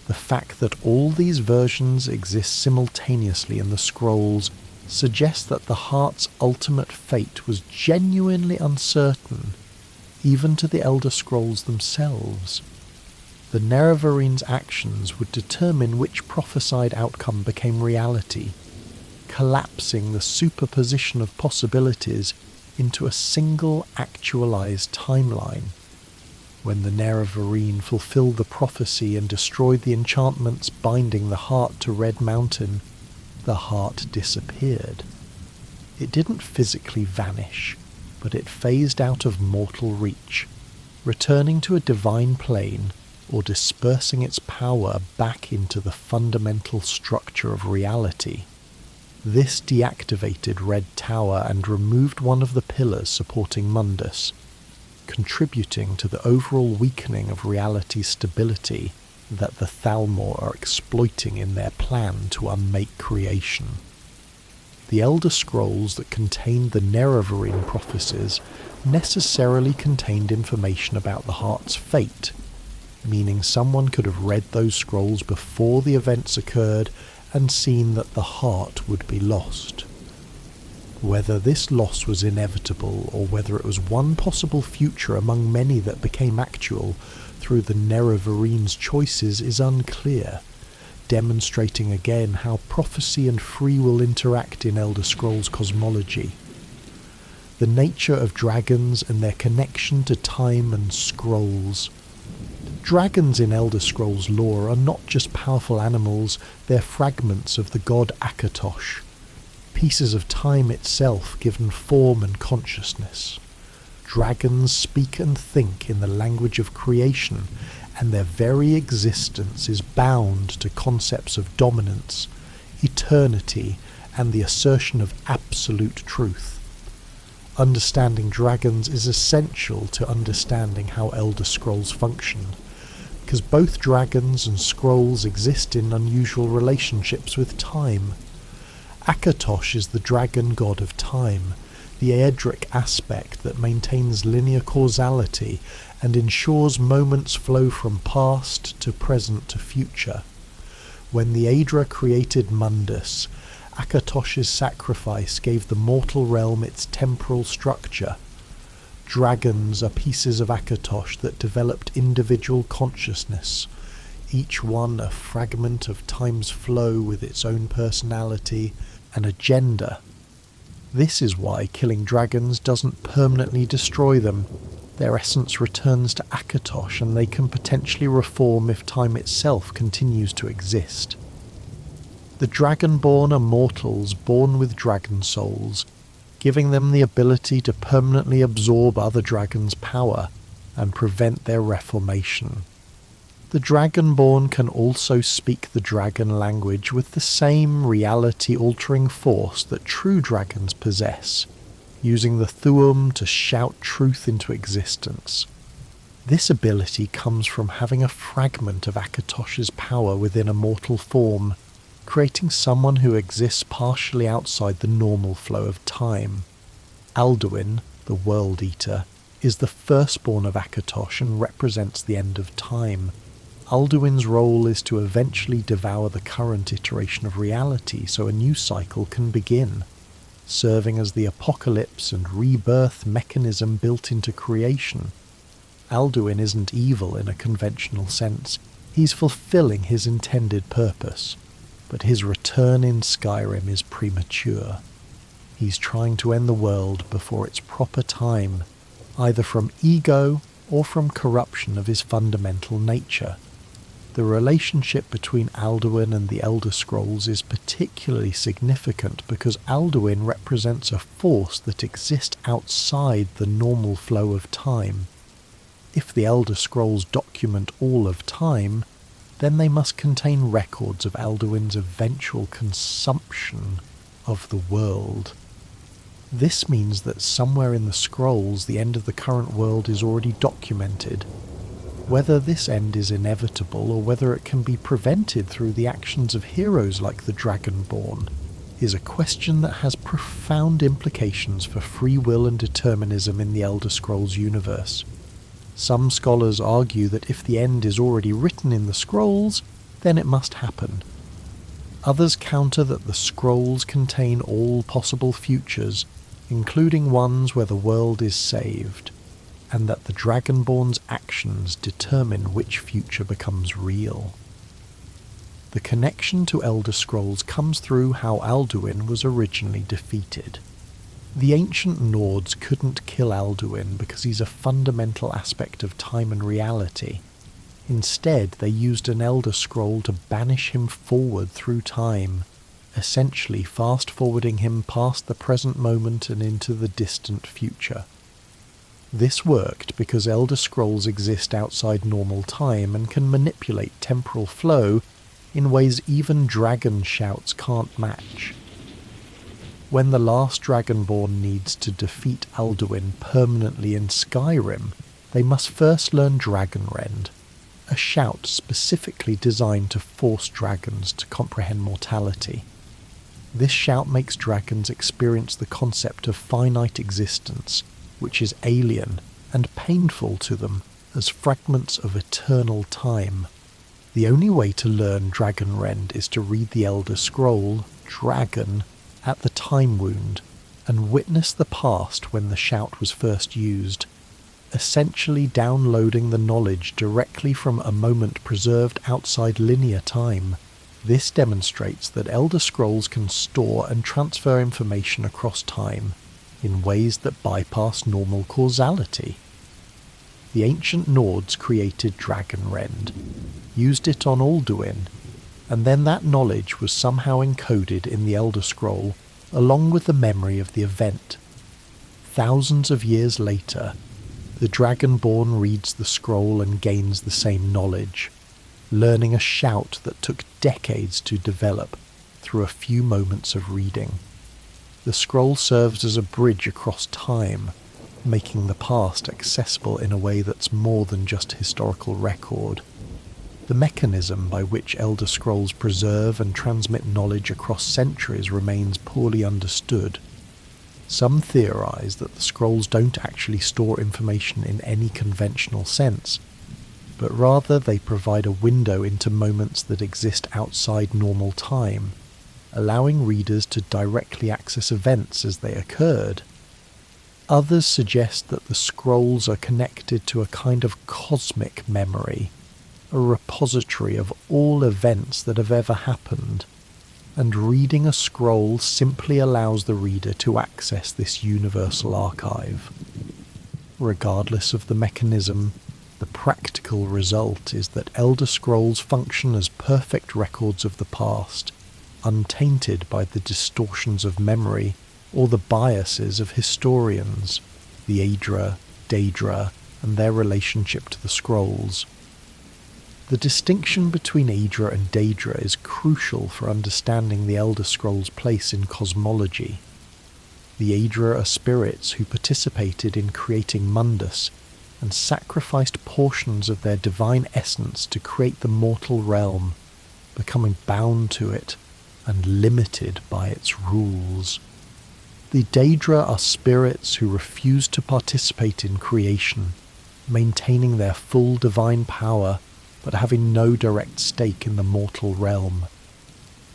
The fact that all these versions exist simultaneously in the scrolls suggests that the heart's ultimate fate was genuinely uncertain, even to the Elder Scrolls themselves. The Nerevarines' actions would determine which prophesied outcome became reality, collapsing the superposition of possibilities into a single actualized timeline. When the Nerevarine fulfilled the prophecy and destroyed the enchantments binding the heart to Red Mountain, the heart disappeared. It didn't physically vanish, but it phased out of mortal reach, returning to a divine plane or dispersing its power back into the fundamental structure of reality. This deactivated Red Tower and removed one of the pillars supporting Mundus, contributing to the overall weakening of reality's stability that the Thalmor are exploiting in their plan to unmake creation. The Elder Scrolls that contained the Nerevarine prophecies necessarily contained information about the heart's fate, meaning someone could have read those scrolls before the events occurred and seen that the heart would be lost. Whether this loss was inevitable or whether it was one possible future among many that became actual through the Nerevarines' choices is unclear, demonstrating again how prophecy and free will interact in Elder Scrolls cosmology. The nature of dragons and their connection to time and scrolls. Dragons in Elder Scrolls lore are not just powerful animals, they're fragments of the god Akatosh, pieces of time itself given form and consciousness. Dragons speak and think in the language of creation, and their very existence is bound to concepts of dominance, eternity, and the assertion of absolute truth. Understanding dragons is essential to understanding how Elder Scrolls function, because both dragons and scrolls exist in unusual relationships with time. Akatosh is the dragon god of time, the Aedric aspect that maintains linear causality and ensures moments flow from past to present to future. When the Aedra created Mundus, Akatosh's sacrifice gave the mortal realm its temporal structure. Dragons are pieces of Akatosh that developed individual consciousness, each one a fragment of time's flow with its own personality and agenda. This is why killing dragons doesn't permanently destroy them. Their essence returns to Akatosh and they can potentially reform if time itself continues to exist. The Dragonborn are mortals born with dragon souls, giving them the ability to permanently absorb other dragons' power and prevent their reformation. The Dragonborn can also speak the dragon language with the same reality-altering force that true dragons possess, using the Thuum to shout truth into existence. This ability comes from having a fragment of Akatosh's power within a mortal form, creating someone who exists partially outside the normal flow of time. Alduin, the World Eater, is the firstborn of Akatosh and represents the end of time. Alduin's role is to eventually devour the current iteration of reality so a new cycle can begin, serving as the apocalypse and rebirth mechanism built into creation. Alduin isn't evil in a conventional sense. He's fulfilling his intended purpose, but his return in Skyrim is premature. He's trying to end the world before its proper time, either from ego or from corruption of his fundamental nature. The relationship between Alduin and the Elder Scrolls is particularly significant because Alduin represents a force that exists outside the normal flow of time. If the Elder Scrolls document all of time, then they must contain records of Alduin's eventual consumption of the world. This means that somewhere in the scrolls the end of the current world is already documented. Whether this end is inevitable or whether it can be prevented through the actions of heroes like the Dragonborn is a question that has profound implications for free will and determinism in the Elder Scrolls universe. Some scholars argue that if the end is already written in the scrolls, then it must happen. Others counter that the scrolls contain all possible futures, including ones where the world is saved, and that the Dragonborn's actions determine which future becomes real. The connection to Elder Scrolls comes through how Alduin was originally defeated. The ancient Nords couldn't kill Alduin because he's a fundamental aspect of time and reality. Instead, they used an Elder Scroll to banish him forward through time, essentially fast-forwarding him past the present moment and into the distant future. This worked because Elder Scrolls exist outside normal time and can manipulate temporal flow in ways even dragon shouts can't match. When the last Dragonborn needs to defeat Alduin permanently in Skyrim, they must first learn Dragonrend, a shout specifically designed to force dragons to comprehend mortality. This shout makes dragons experience the concept of finite existence, which is alien and painful to them as fragments of eternal time. The only way to learn Dragonrend is to read the Elder Scroll, Dragon, at the Time Wound, and witness the past when the shout was first used, essentially downloading the knowledge directly from a moment preserved outside linear time. This demonstrates that Elder Scrolls can store and transfer information across time in ways that bypass normal causality. The ancient Nords created Dragonrend, used it on Alduin, and then that knowledge was somehow encoded in the Elder Scroll along with the memory of the event. Thousands of years later, the Dragonborn reads the scroll and gains the same knowledge, learning a shout that took decades to develop through a few moments of reading. The scroll serves as a bridge across time, making the past accessible in a way that's more than just historical record. The mechanism by which Elder Scrolls preserve and transmit knowledge across centuries remains poorly understood. Some theorize that the scrolls don't actually store information in any conventional sense, but rather they provide a window into moments that exist outside normal time, allowing readers to directly access events as they occurred. Others suggest that the scrolls are connected to a kind of cosmic memory, a repository of all events that have ever happened, and reading a scroll simply allows the reader to access this universal archive. Regardless of the mechanism, the practical result is that Elder Scrolls function as perfect records of the past, untainted by the distortions of memory or the biases of historians, the Aedra, Daedra, and their relationship to the scrolls. The distinction between Aedra and Daedra is crucial for understanding the Elder Scrolls' place in cosmology. The Aedra are spirits who participated in creating Mundus and sacrificed portions of their divine essence to create the mortal realm, becoming bound to it and limited by its rules. The Daedra are spirits who refuse to participate in creation, maintaining their full divine power but having no direct stake in the mortal realm.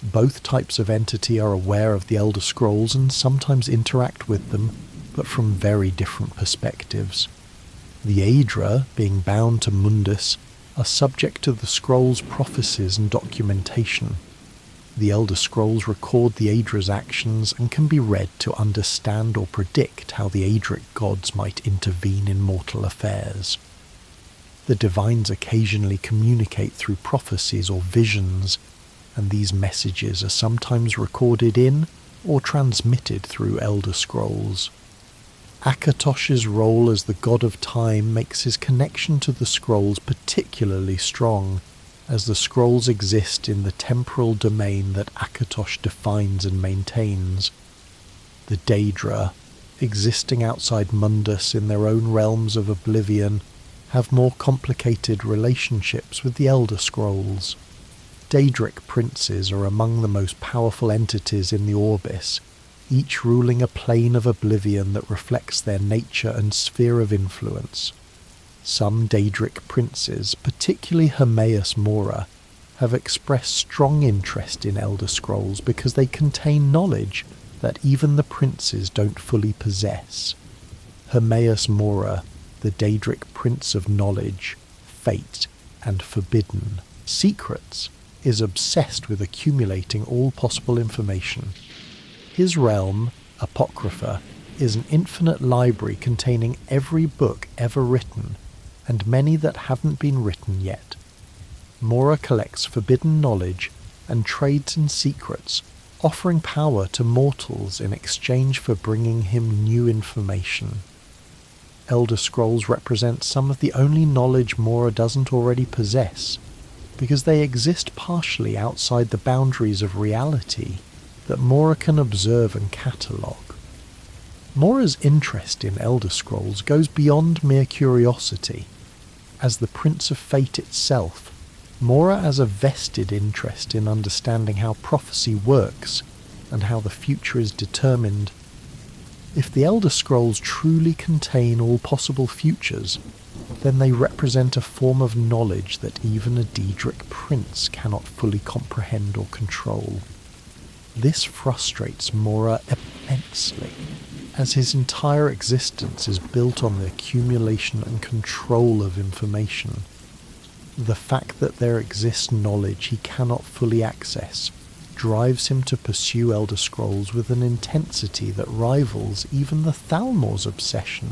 Both types of entity are aware of the Elder Scrolls and sometimes interact with them, but from very different perspectives. The Aedra, being bound to Mundus, are subject to the Scrolls' prophecies and documentation. The Elder Scrolls record the Aedra's actions and can be read to understand or predict how the Aedric gods might intervene in mortal affairs. The divines occasionally communicate through prophecies or visions, and these messages are sometimes recorded in or transmitted through Elder Scrolls. Akatosh's role as the god of time makes his connection to the scrolls particularly strong, as the scrolls exist in the temporal domain that Akatosh defines and maintains. The Daedra, existing outside Mundus in their own realms of oblivion, have more complicated relationships with the Elder Scrolls. Daedric princes are among the most powerful entities in the Orbis, each ruling a plane of oblivion that reflects their nature and sphere of influence. Some Daedric princes, particularly Hermaeus Mora, have expressed strong interest in Elder Scrolls because they contain knowledge that even the princes don't fully possess. Hermaeus Mora, the Daedric Prince of Knowledge, Fate, and Forbidden Secrets, is obsessed with accumulating all possible information. His realm, Apocrypha, is an infinite library containing every book ever written, and many that haven't been written yet. Mora collects forbidden knowledge and trades in secrets, offering power to mortals in exchange for bringing him new information. Elder Scrolls represent some of the only knowledge Mora doesn't already possess, because they exist partially outside the boundaries of reality that Mora can observe and catalogue. Mora's interest in Elder Scrolls goes beyond mere curiosity. As the Prince of Fate itself, Mora has a vested interest in understanding how prophecy works and how the future is determined. If the Elder Scrolls truly contain all possible futures, then they represent a form of knowledge that even a Daedric prince cannot fully comprehend or control. This frustrates Mora immensely, as his entire existence is built on the accumulation and control of information. The fact that there exists knowledge he cannot fully access drives him to pursue Elder Scrolls with an intensity that rivals even the Thalmor's obsession.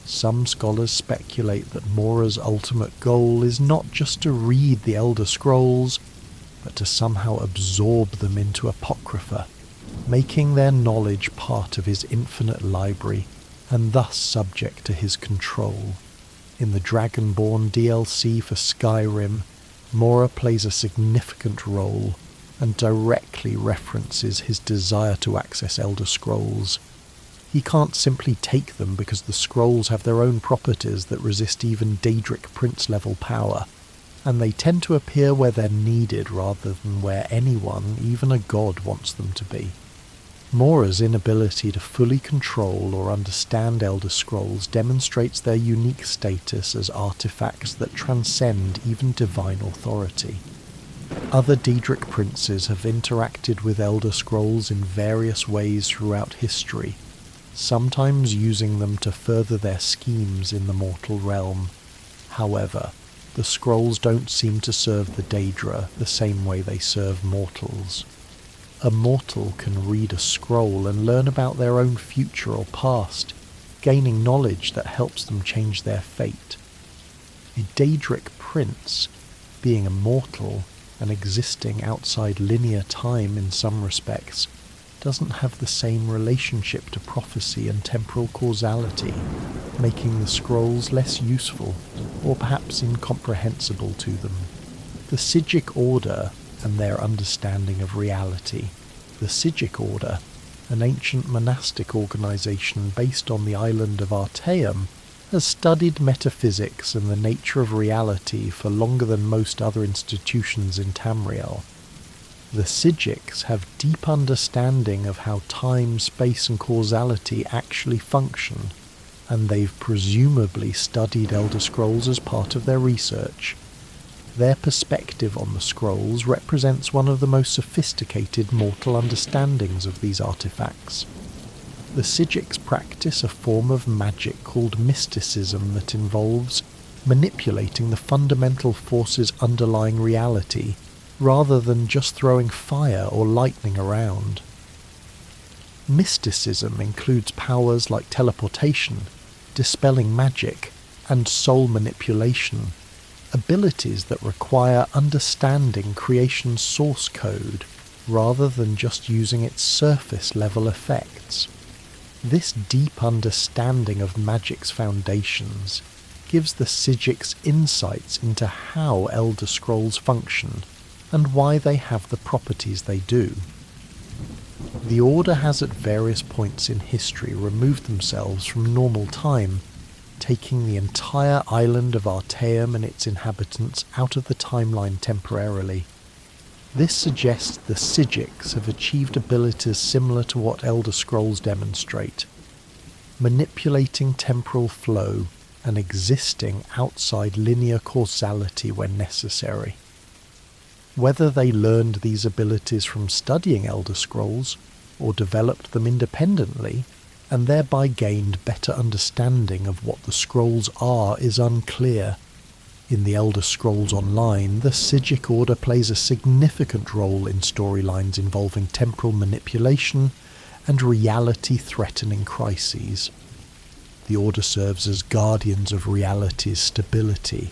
Some scholars speculate that Mora's ultimate goal is not just to read the Elder Scrolls, but to somehow absorb them into Apocrypha, making their knowledge part of his infinite library, and thus subject to his control. In the Dragonborn DLC for Skyrim, Mora plays a significant role, and directly references his desire to access Elder Scrolls. He can't simply take them because the scrolls have their own properties that resist even Daedric Prince-level power, and they tend to appear where they're needed rather than where anyone, even a god, wants them to be. Mora's inability to fully control or understand Elder Scrolls demonstrates their unique status as artifacts that transcend even divine authority. Other Daedric princes have interacted with Elder Scrolls in various ways throughout history, sometimes using them to further their schemes in the mortal realm. However, the scrolls don't seem to serve the Daedra the same way they serve mortals. A mortal can read a scroll and learn about their own future or past, gaining knowledge that helps them change their fate. A Daedric prince, being immortal and existing outside linear time in some respects, doesn't have the same relationship to prophecy and temporal causality, making the scrolls less useful or perhaps incomprehensible to them. The Sigic Order and their understanding of reality. The Sigic Order an ancient monastic organization based on the island of Artaeum, has studied metaphysics and the nature of reality for longer than most other institutions in Tamriel. The Psijics have deep understanding of how time, space and causality actually function, and they've presumably studied Elder Scrolls as part of their research. Their perspective on the scrolls represents one of the most sophisticated mortal understandings of these artifacts. The Psijics practice a form of magic called mysticism that involves manipulating the fundamental forces underlying reality, rather than just throwing fire or lightning around. Mysticism includes powers like teleportation, dispelling magic, and soul manipulation, abilities that require understanding creation's source code, rather than just using its surface-level effects. This deep understanding of magic's foundations gives the Psijics insights into how Elder Scrolls function, and why they have the properties they do. The Order has at various points in history removed themselves from normal time, taking the entire island of Artaeum and its inhabitants out of the timeline temporarily. This suggests the Psijics have achieved abilities similar to what Elder Scrolls demonstrate, manipulating temporal flow and existing outside linear causality when necessary. Whether they learned these abilities from studying Elder Scrolls, or developed them independently, and thereby gained better understanding of what the scrolls are, is unclear. In the Elder Scrolls Online, the Psijic Order plays a significant role in storylines involving temporal manipulation and reality-threatening crises. The Order serves as guardians of reality's stability,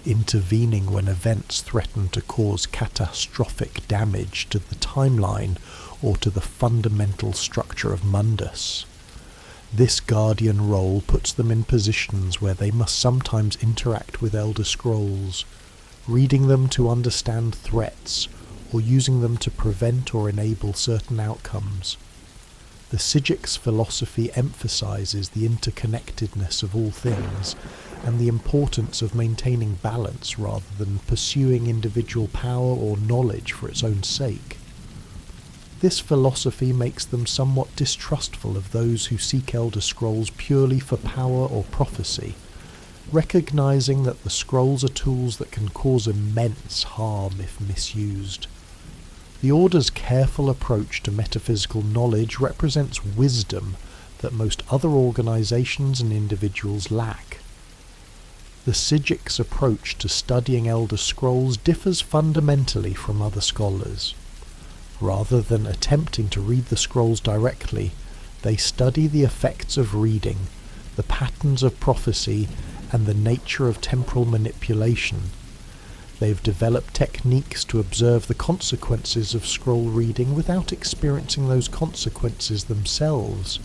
intervening when events threaten to cause catastrophic damage to the timeline or to the fundamental structure of Mundus. This guardian role puts them in positions where they must sometimes interact with Elder Scrolls, reading them to understand threats, or using them to prevent or enable certain outcomes. The Psijics philosophy emphasizes the interconnectedness of all things, and the importance of maintaining balance rather than pursuing individual power or knowledge for its own sake. This philosophy makes them somewhat distrustful of those who seek Elder Scrolls purely for power or prophecy, recognizing that the scrolls are tools that can cause immense harm if misused. The Order's careful approach to metaphysical knowledge represents wisdom that most other organizations and individuals lack. The Psijics' approach to studying Elder Scrolls differs fundamentally from other scholars. Rather than attempting to read the scrolls directly, they study the effects of reading, the patterns of prophecy, and the nature of temporal manipulation. They've developed techniques to observe the consequences of scroll reading without experiencing those consequences themselves.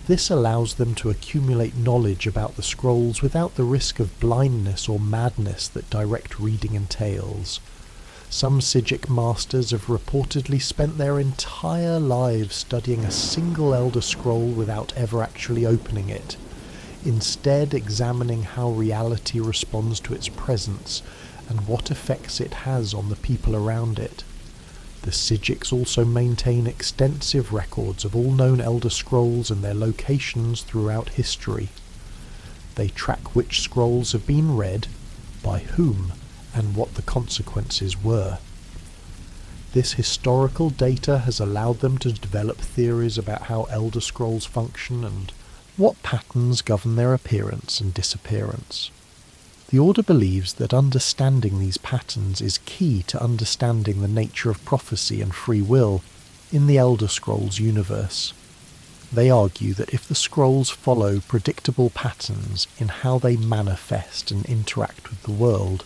This allows them to accumulate knowledge about the scrolls without the risk of blindness or madness that direct reading entails. Some Psijic masters have reportedly spent their entire lives studying a single Elder Scroll without ever actually opening it, instead examining how reality responds to its presence and what effects it has on the people around it. The Psijics also maintain extensive records of all known Elder Scrolls and their locations throughout history. They track which scrolls have been read, by whom, and what the consequences were. This historical data has allowed them to develop theories about how Elder Scrolls function and what patterns govern their appearance and disappearance. The Order believes that understanding these patterns is key to understanding the nature of prophecy and free will in the Elder Scrolls universe. They argue that if the scrolls follow predictable patterns in how they manifest and interact with the world,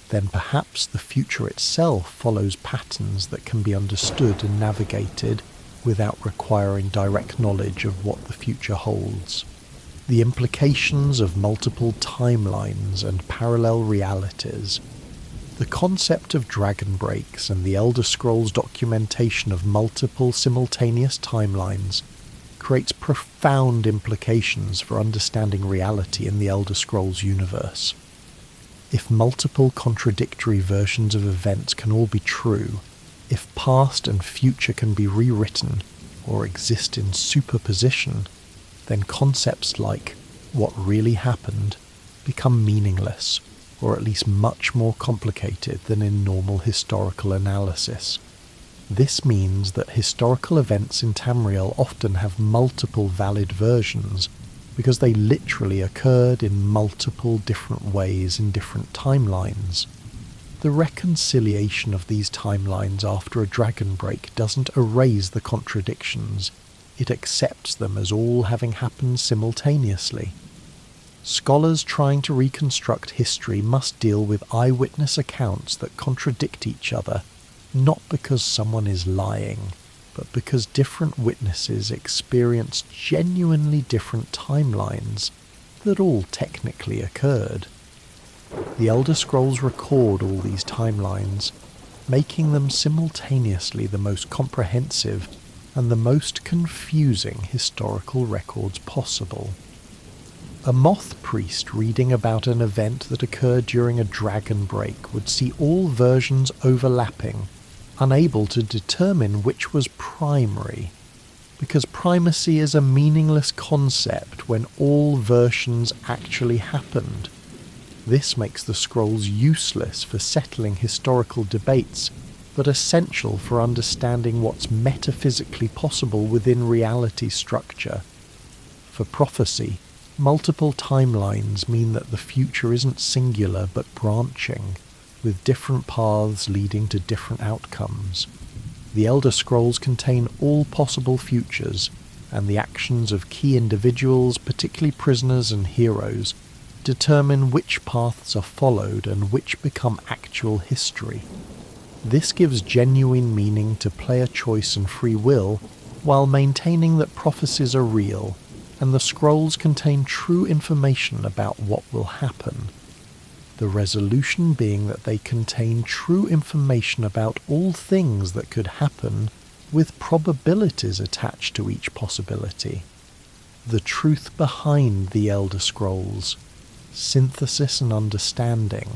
then perhaps the future itself follows patterns that can be understood and navigated without requiring direct knowledge of what the future holds. The implications of multiple timelines and parallel realities. The concept of dragon breaks and the Elder Scrolls documentation of multiple simultaneous timelines creates profound implications for understanding reality in the Elder Scrolls universe. If multiple contradictory versions of events can all be true, if past and future can be rewritten or exist in superposition, then concepts like what really happened become meaningless, or at least much more complicated than in normal historical analysis. This means that historical events in Tamriel often have multiple valid versions because they literally occurred in multiple different ways in different timelines. The reconciliation of these timelines after a dragon break doesn't erase the contradictions, it accepts them as all having happened simultaneously. Scholars trying to reconstruct history must deal with eyewitness accounts that contradict each other, not because someone is lying, but because different witnesses experience genuinely different timelines that all technically occurred. The Elder Scrolls record all these timelines, making them simultaneously the most comprehensive and the most confusing historical records possible. A moth priest reading about an event that occurred during a dragon break would see all versions overlapping, unable to determine which was primary, because primacy is a meaningless concept when all versions actually happened. This makes the scrolls useless for settling historical debates, but essential for understanding what's metaphysically possible within reality structure. For prophecy, multiple timelines mean that the future isn't singular but branching, with different paths leading to different outcomes. The Elder Scrolls contain all possible futures, and the actions of key individuals, particularly prisoners and heroes, determine which paths are followed and which become actual history. This gives genuine meaning to player choice and free will, while maintaining that prophecies are real, and the scrolls contain true information about what will happen. The resolution being that they contain true information about all things that could happen, with probabilities attached to each possibility. The truth behind the Elder Scrolls. Synthesis and understanding.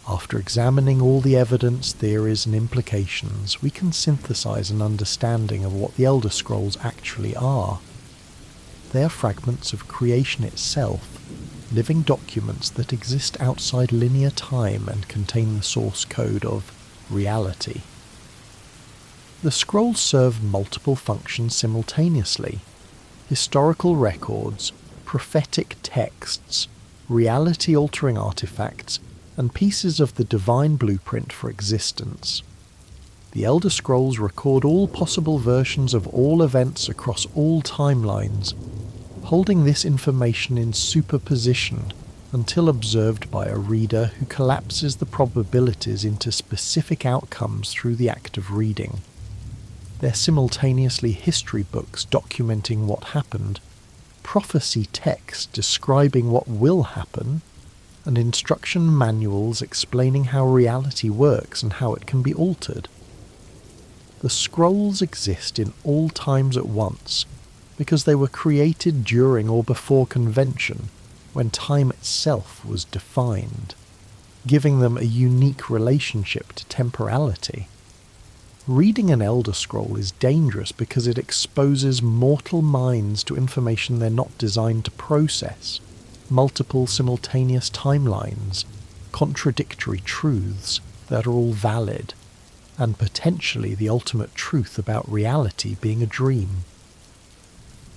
After examining all the evidence, theories and implications, we can synthesize an understanding of what the Elder Scrolls actually are. They are fragments of creation itself, living documents that exist outside linear time and contain the source code of reality. The scrolls serve multiple functions simultaneously: historical records, prophetic texts, reality-altering artifacts, and pieces of the divine blueprint for existence. The Elder Scrolls record all possible versions of all events across all timelines, holding this information in superposition until observed by a reader who collapses the probabilities into specific outcomes through the act of reading. They're simultaneously history books documenting what happened, prophecy texts describing what will happen, and instruction manuals explaining how reality works and how it can be altered. The scrolls exist in all times at once because they were created during or before convention, when time itself was defined, giving them a unique relationship to temporality. Reading an Elder Scroll is dangerous because it exposes mortal minds to information they're not designed to process, multiple simultaneous timelines, contradictory truths that are all valid, and potentially the ultimate truth about reality being a dream.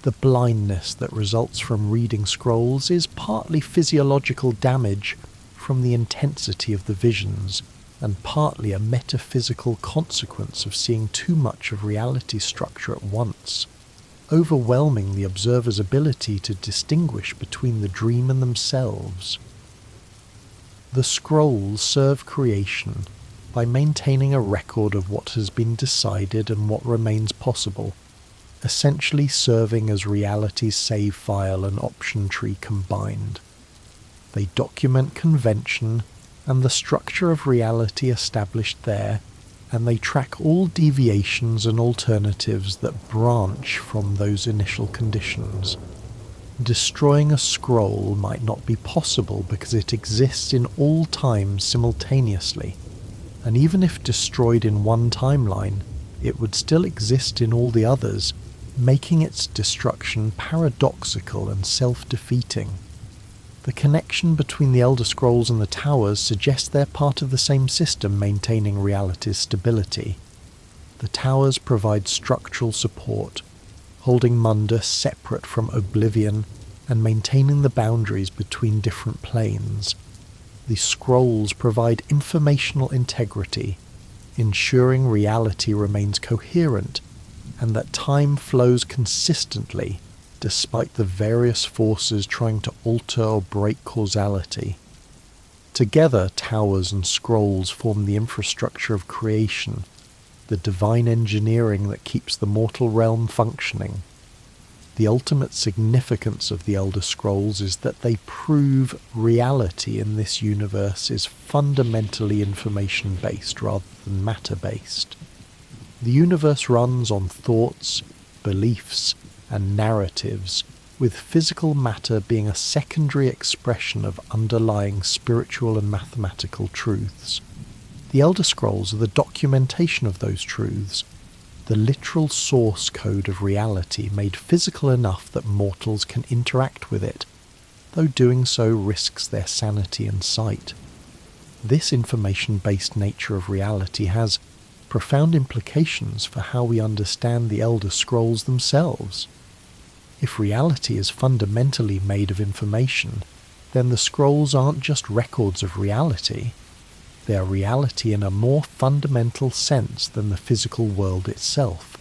The blindness that results from reading scrolls is partly physiological damage from the intensity of the visions, and partly a metaphysical consequence of seeing too much of reality structure at once, overwhelming the observer's ability to distinguish between the dream and themselves. The scrolls serve creation by maintaining a record of what has been decided and what remains possible, essentially serving as reality's save file and option tree combined. They document convention, and the structure of reality established there, and they track all deviations and alternatives that branch from those initial conditions. Destroying a scroll might not be possible because it exists in all times simultaneously, and even if destroyed in one timeline, it would still exist in all the others, making its destruction paradoxical and self-defeating. The connection between the Elder Scrolls and the towers suggests they're part of the same system maintaining reality's stability. The towers provide structural support, holding Mundus separate from Oblivion and maintaining the boundaries between different planes. The scrolls provide informational integrity, ensuring reality remains coherent and that time flows consistently despite the various forces trying to alter or break causality. Together, towers and scrolls form the infrastructure of creation, the divine engineering that keeps the mortal realm functioning. The ultimate significance of the Elder Scrolls is that they prove reality in this universe is fundamentally information-based rather than matter-based. The universe runs on thoughts, beliefs, and narratives, with physical matter being a secondary expression of underlying spiritual and mathematical truths. The Elder Scrolls are the documentation of those truths, the literal source code of reality made physical enough that mortals can interact with it, though doing so risks their sanity and sight. This information-based nature of reality has profound implications for how we understand the Elder Scrolls themselves. If reality is fundamentally made of information, then the scrolls aren't just records of reality. They are reality in a more fundamental sense than the physical world itself.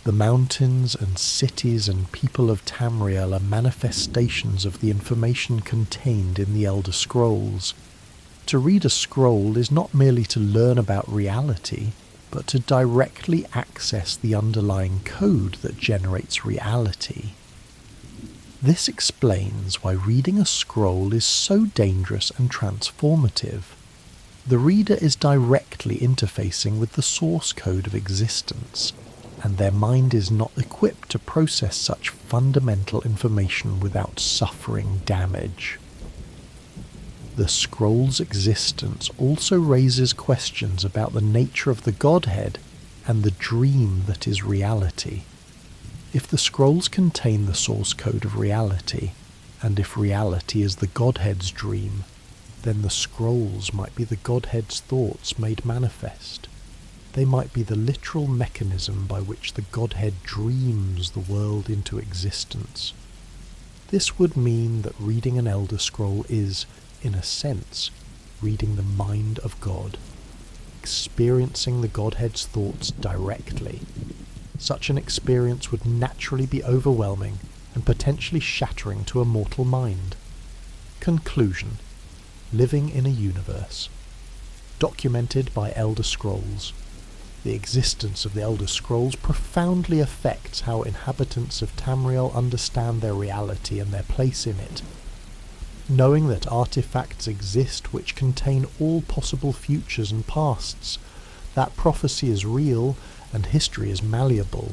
The mountains and cities and people of Tamriel are manifestations of the information contained in the Elder Scrolls. To read a scroll is not merely to learn about reality, but to directly access the underlying code that generates reality. This explains why reading a scroll is so dangerous and transformative. The reader is directly interfacing with the source code of existence, and their mind is not equipped to process such fundamental information without suffering damage. The scroll's existence also raises questions about the nature of the Godhead and the dream that is reality. If the scrolls contain the source code of reality, and if reality is the Godhead's dream, then the scrolls might be the Godhead's thoughts made manifest. They might be the literal mechanism by which the Godhead dreams the world into existence. This would mean that reading an Elder Scroll is, in a sense, reading the mind of God, experiencing the Godhead's thoughts directly. Such an experience would naturally be overwhelming and potentially shattering to a mortal mind. Conclusion: living in a universe. Documented by Elder Scrolls. The existence of the Elder Scrolls profoundly affects how inhabitants of Tamriel understand their reality and their place in it. Knowing that artifacts exist which contain all possible futures and pasts, that prophecy is real and history is malleable,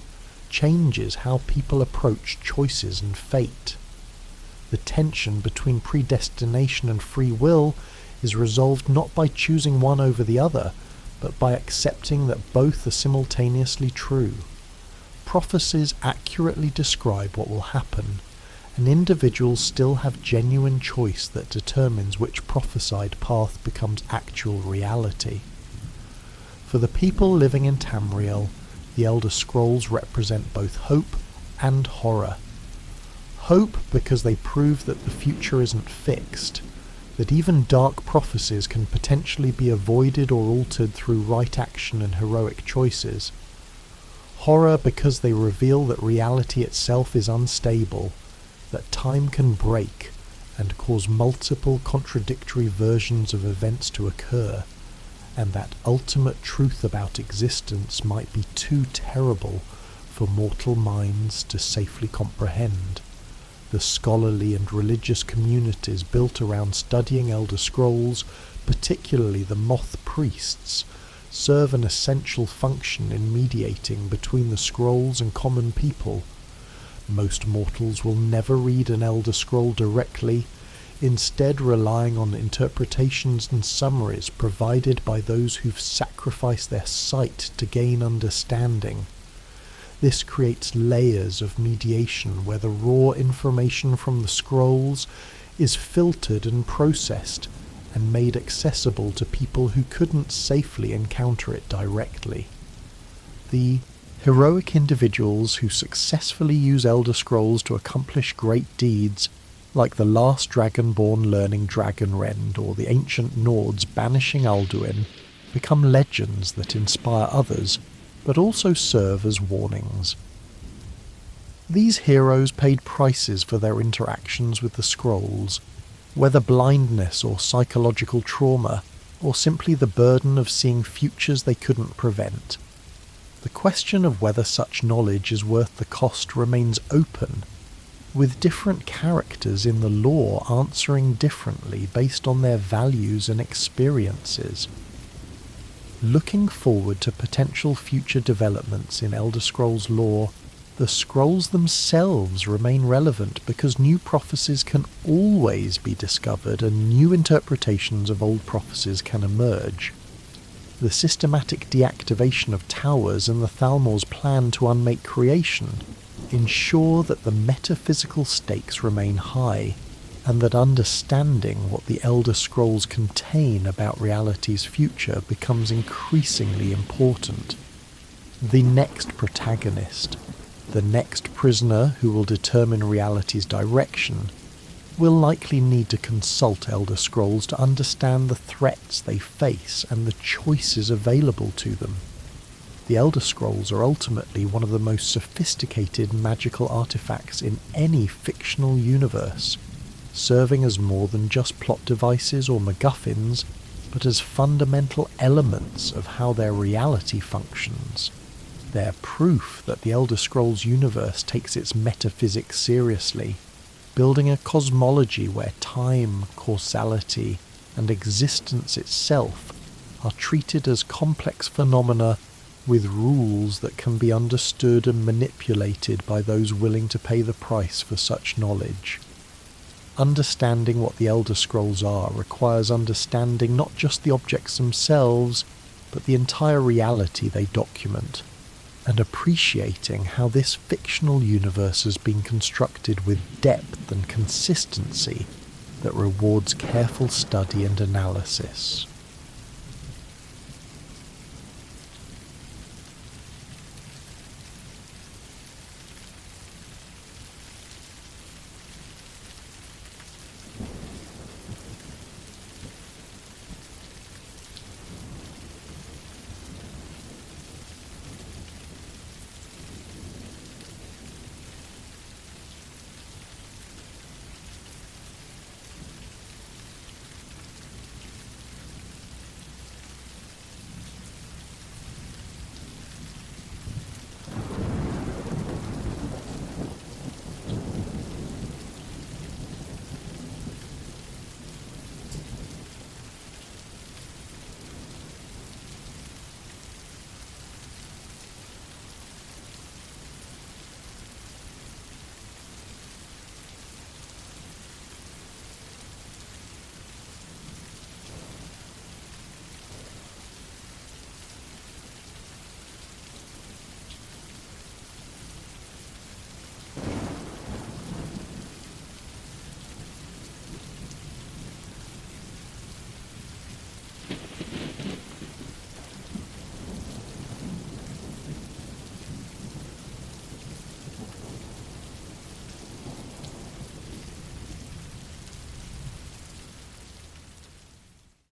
changes how people approach choices and fate. The tension between predestination and free will is resolved not by choosing one over the other, but by accepting that both are simultaneously true. Prophecies accurately describe what will happen, and individuals still have genuine choice that determines which prophesied path becomes actual reality. For the people living in Tamriel, the Elder Scrolls represent both hope and horror. Hope because they prove that the future isn't fixed, that even dark prophecies can potentially be avoided or altered through right action and heroic choices. Horror because they reveal that reality itself is unstable, that time can break and cause multiple contradictory versions of events to occur, and that ultimate truth about existence might be too terrible for mortal minds to safely comprehend. The scholarly and religious communities built around studying Elder Scrolls, particularly the Moth priests, serve an essential function in mediating between the scrolls and common people. Most mortals will never read an Elder Scroll directly, instead relying on interpretations and summaries provided by those who've sacrificed their sight to gain understanding. This creates layers of mediation where the raw information from the scrolls is filtered and processed and made accessible to people who couldn't safely encounter it directly. The heroic individuals who successfully use Elder Scrolls to accomplish great deeds, like the last Dragonborn learning Dragonrend or the ancient Nords banishing Alduin, become legends that inspire others, but also serve as warnings. These heroes paid prices for their interactions with the scrolls, whether blindness or psychological trauma, or simply the burden of seeing futures they couldn't prevent. The question of whether such knowledge is worth the cost remains open, with different characters in the lore answering differently based on their values and experiences. Looking forward to potential future developments in Elder Scrolls lore, the scrolls themselves remain relevant because new prophecies can always be discovered and new interpretations of old prophecies can emerge. The systematic deactivation of towers and the Thalmor's plan to unmake creation ensure that the metaphysical stakes remain high, and that understanding what the Elder Scrolls contain about reality's future becomes increasingly important. The next protagonist, the next prisoner who will determine reality's direction, will likely need to consult Elder Scrolls to understand the threats they face and the choices available to them. The Elder Scrolls are ultimately one of the most sophisticated magical artifacts in any fictional universe, serving as more than just plot devices or MacGuffins, but as fundamental elements of how their reality functions. They're proof that the Elder Scrolls universe takes its metaphysics seriously, building a cosmology where time, causality, and existence itself are treated as complex phenomena with rules that can be understood and manipulated by those willing to pay the price for such knowledge. Understanding what the Elder Scrolls are requires understanding not just the objects themselves, but the entire reality they document, and appreciating how this fictional universe has been constructed with depth and consistency that rewards careful study and analysis.